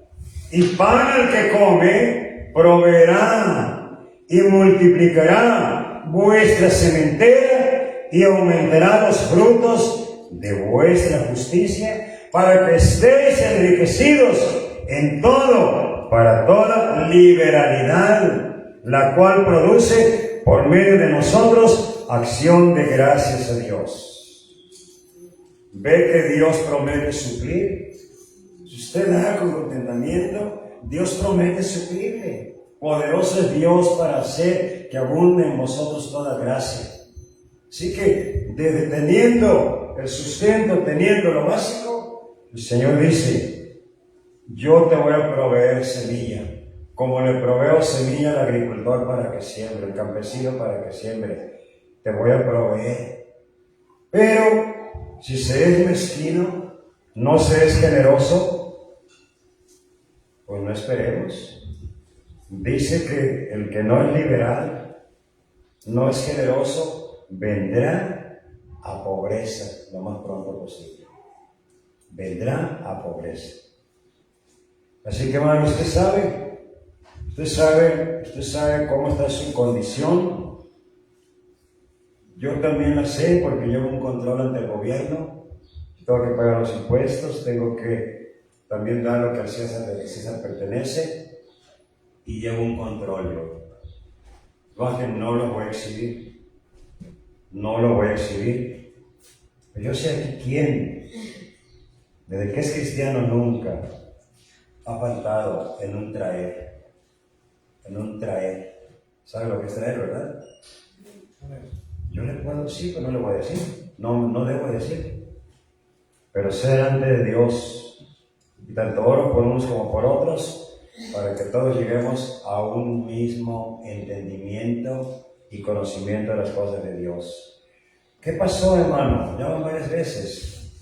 y pan al que come, proveerá y multiplicará vuestra sementera y aumentará los frutos de vuestra justicia, para que estéis enriquecidos en todo, para toda liberalidad, la cual produce por medio de nosotros acción de gracias a Dios. ¿Ve que Dios promete suplir? Si usted da con contentamiento, Dios promete suplirle. Poderoso es Dios para hacer que abunde en vosotros toda gracia. Así que, desde teniendo el sustento, teniendo lo básico, el Señor dice, yo te voy a proveer semilla, como le proveo semilla al agricultor para que siembre, el campesino para que siembre. Te voy a proveer. Pero, si se es mezquino, no se es generoso, pues no esperemos. Dice que el que no es liberal, no es generoso, vendrá a pobreza lo más pronto posible. Vendrá a pobreza. Así que, hermano, usted sabe cómo está su condición. Yo también la sé porque llevo un control ante el gobierno. Tengo que pagar los impuestos, tengo que también dar lo que al César pertenece, y llevo un control yo. No lo voy a exhibir. Pero yo sé aquí quién, desde que es cristiano, nunca ha faltado en un traer. ¿Sabe lo que es traer, verdad? Yo le puedo decir, pero no le voy a decir. no debo decir. Pero sé delante de Dios, y tanto oro por unos como por otros, para que todos lleguemos a un mismo entendimiento y conocimiento de las cosas de Dios. ¿Qué pasó, hermano? Ya van varias veces.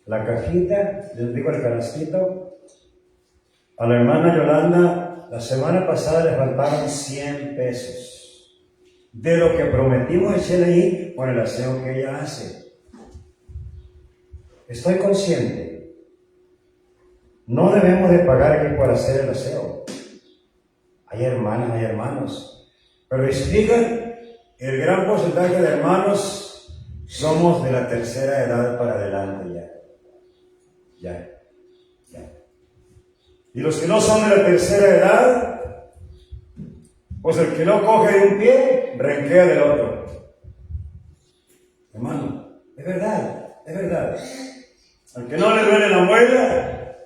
La cajita, les digo el canastito, a la hermana Yolanda, la semana pasada le faltaron 100 pesos. De lo que prometimos echarle ahí por el aseo que ella hace. Estoy consciente. No debemos de pagar aquí por hacer el aseo. Hay hermanas, hay hermanos. Pero si fijan, el gran porcentaje de hermanos somos de la tercera edad para adelante ya. Y los que no son de la tercera edad, pues el que no coge de un pie, renquea del otro. Hermano, es verdad. Al que no le duele la muela,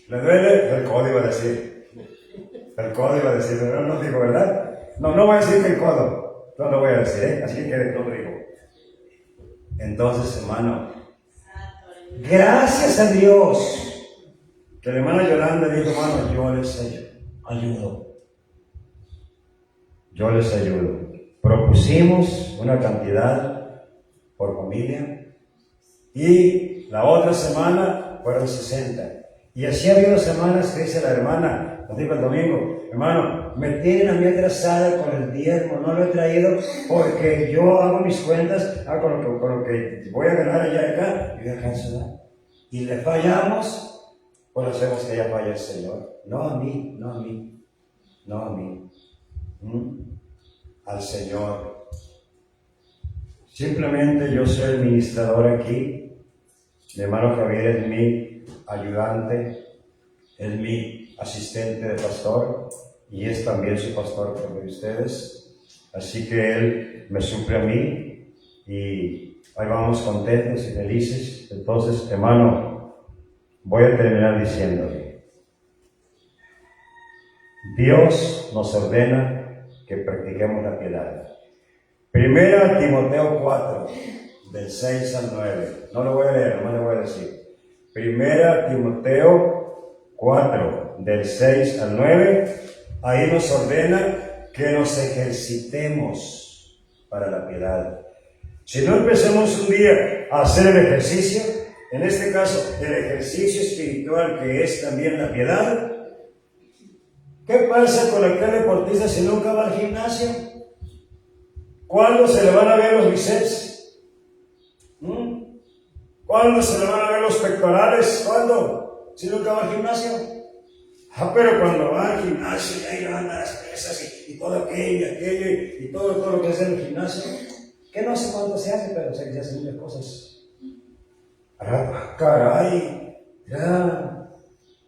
le duele el codo, iba a decir. El codo iba a decir, pero no digo, ¿verdad? No voy a decir que el codo. No lo voy a decir, así que no lo digo. Entonces, hermano, gracias a Dios que la hermana Yolanda dijo, hermano, yo les ayudo. Yo les ayudo. Propusimos una cantidad por familia y la otra semana fueron 60. Y así ha habido semanas que dice la hermana, nos dijo el domingo, hermano, me tienen a mí atrasada con el diezmo, no lo he traído porque yo hago mis cuentas, con lo que voy a ganar allá y acá, y acá se da. Y le fallamos, pues hacemos que ella falle al Señor. No a mí. Al Señor. Simplemente yo soy el ministrador aquí. Mi hermano Javier es mi ayudante, es mi asistente de pastor y es también su pastor como de ustedes. Así que él me suple a mí y ahí vamos contentos y felices. Entonces, hermano, voy a terminar diciéndole: Dios nos ordena que practiquemos la piedad. Primera Timoteo 4, del 6 al 9. No lo voy a leer, nomás le voy a decir. Primera Timoteo 4, del 6 al 9. Ahí nos ordena que nos ejercitemos para la piedad. Si no empecemos un día a hacer el ejercicio, en este caso el ejercicio espiritual que es también la piedad, ¿qué pasa con aquel deportista si nunca va al gimnasio? ¿Cuándo se le van a ver los bíceps? ¿Cuándo se le van a ver los pectorales? ¿Cuándo? Si nunca va al gimnasio. Pero cuando va al gimnasio y ahí levanta las pesas y todo aquello y todo lo que hace en el gimnasio, que no sé cuánto se hace, pero sé que se hacen muchas cosas. Caray, ya,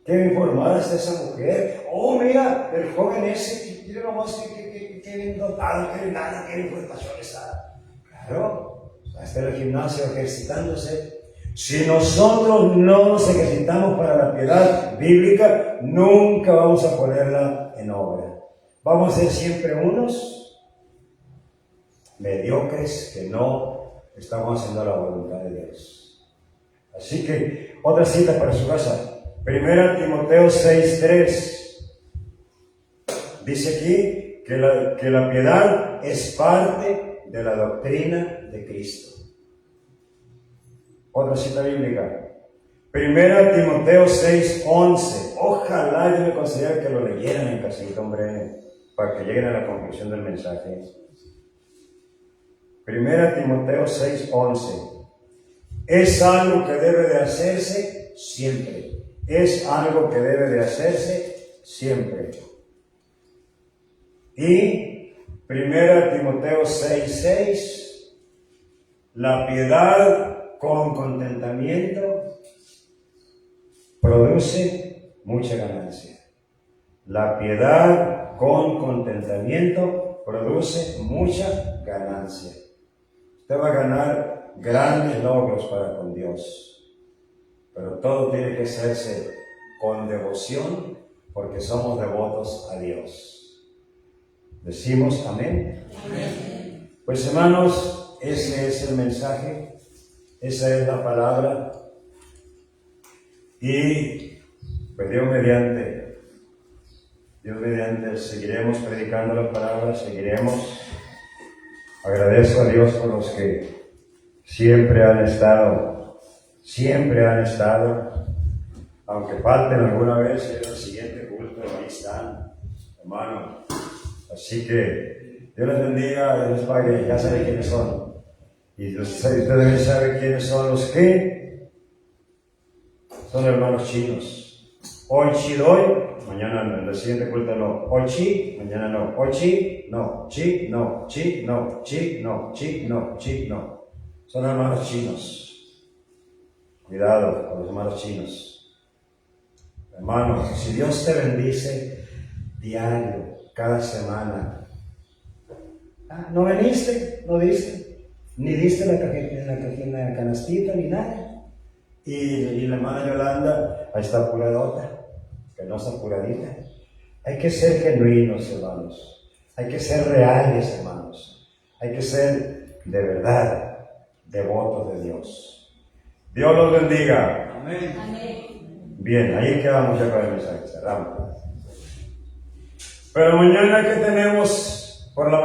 ¿qué me informaste esa mujer? Oh, mira, el joven ese, mira nomás que bien dotado, que nada, que información está. Claro, está en el gimnasio ejercitándose. Si nosotros no nos ejercitamos para la piedad bíblica, nunca vamos a ponerla en obra. Vamos a ser siempre unos mediocres que no estamos haciendo la voluntad de Dios. Así que, otra cita para su casa. Primera Timoteo 6:3. Dice aquí que la piedad es parte de la doctrina de Cristo. Otra cita bíblica. Primera Timoteo 6:11. Ojalá yo me considere que lo leyeran en casita, hombre, para que lleguen a la conclusión del mensaje. Primera Timoteo 6:11. Es algo que debe de hacerse siempre. Es algo que debe de hacerse siempre. Y Primera Timoteo 6:6. La piedad con contentamiento produce mucha ganancia. La piedad con contentamiento produce mucha ganancia. Usted va a ganar grandes logros para con Dios, pero todo tiene que hacerse con devoción, porque somos devotos a Dios. ¿Decimos amén? Amén. Pues hermanos, ese es el mensaje. Esa es la palabra. Y pues Dios mediante, seguiremos predicando la palabra, seguiremos. Agradezco a Dios por los que siempre han estado, aunque falten alguna vez en el siguiente culto, ahí están, hermano. Así que Dios les bendiga, Dios les pague, ya saben quiénes son. Y ustedes deben saber quiénes son los que son hermanos chinos. Hoy chi doy, mañana en el siguiente culto no. Hoy chi, mañana no. Hoy chi, no. Chi, no. Chi, no. Chi, no. Chi, no. Chi, no. Son hermanos chinos. Cuidado con los hermanos chinos. Hermano, si Dios te bendice diario, cada semana. ¿No veniste? ¿No diste? Ni diste la canastita ni nada. Y la hermana Yolanda, ahí está apuradota, que no está apuradita. Hay que ser genuinos, hermanos. Hay que ser reales, hermanos. Hay que ser de verdad devotos de Dios. Dios los bendiga. Amén. Bien, ahí quedamos ya con el mensaje. Cerramos. Pero mañana, ¿qué tenemos? Por la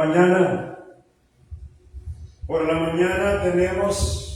mañana tenemos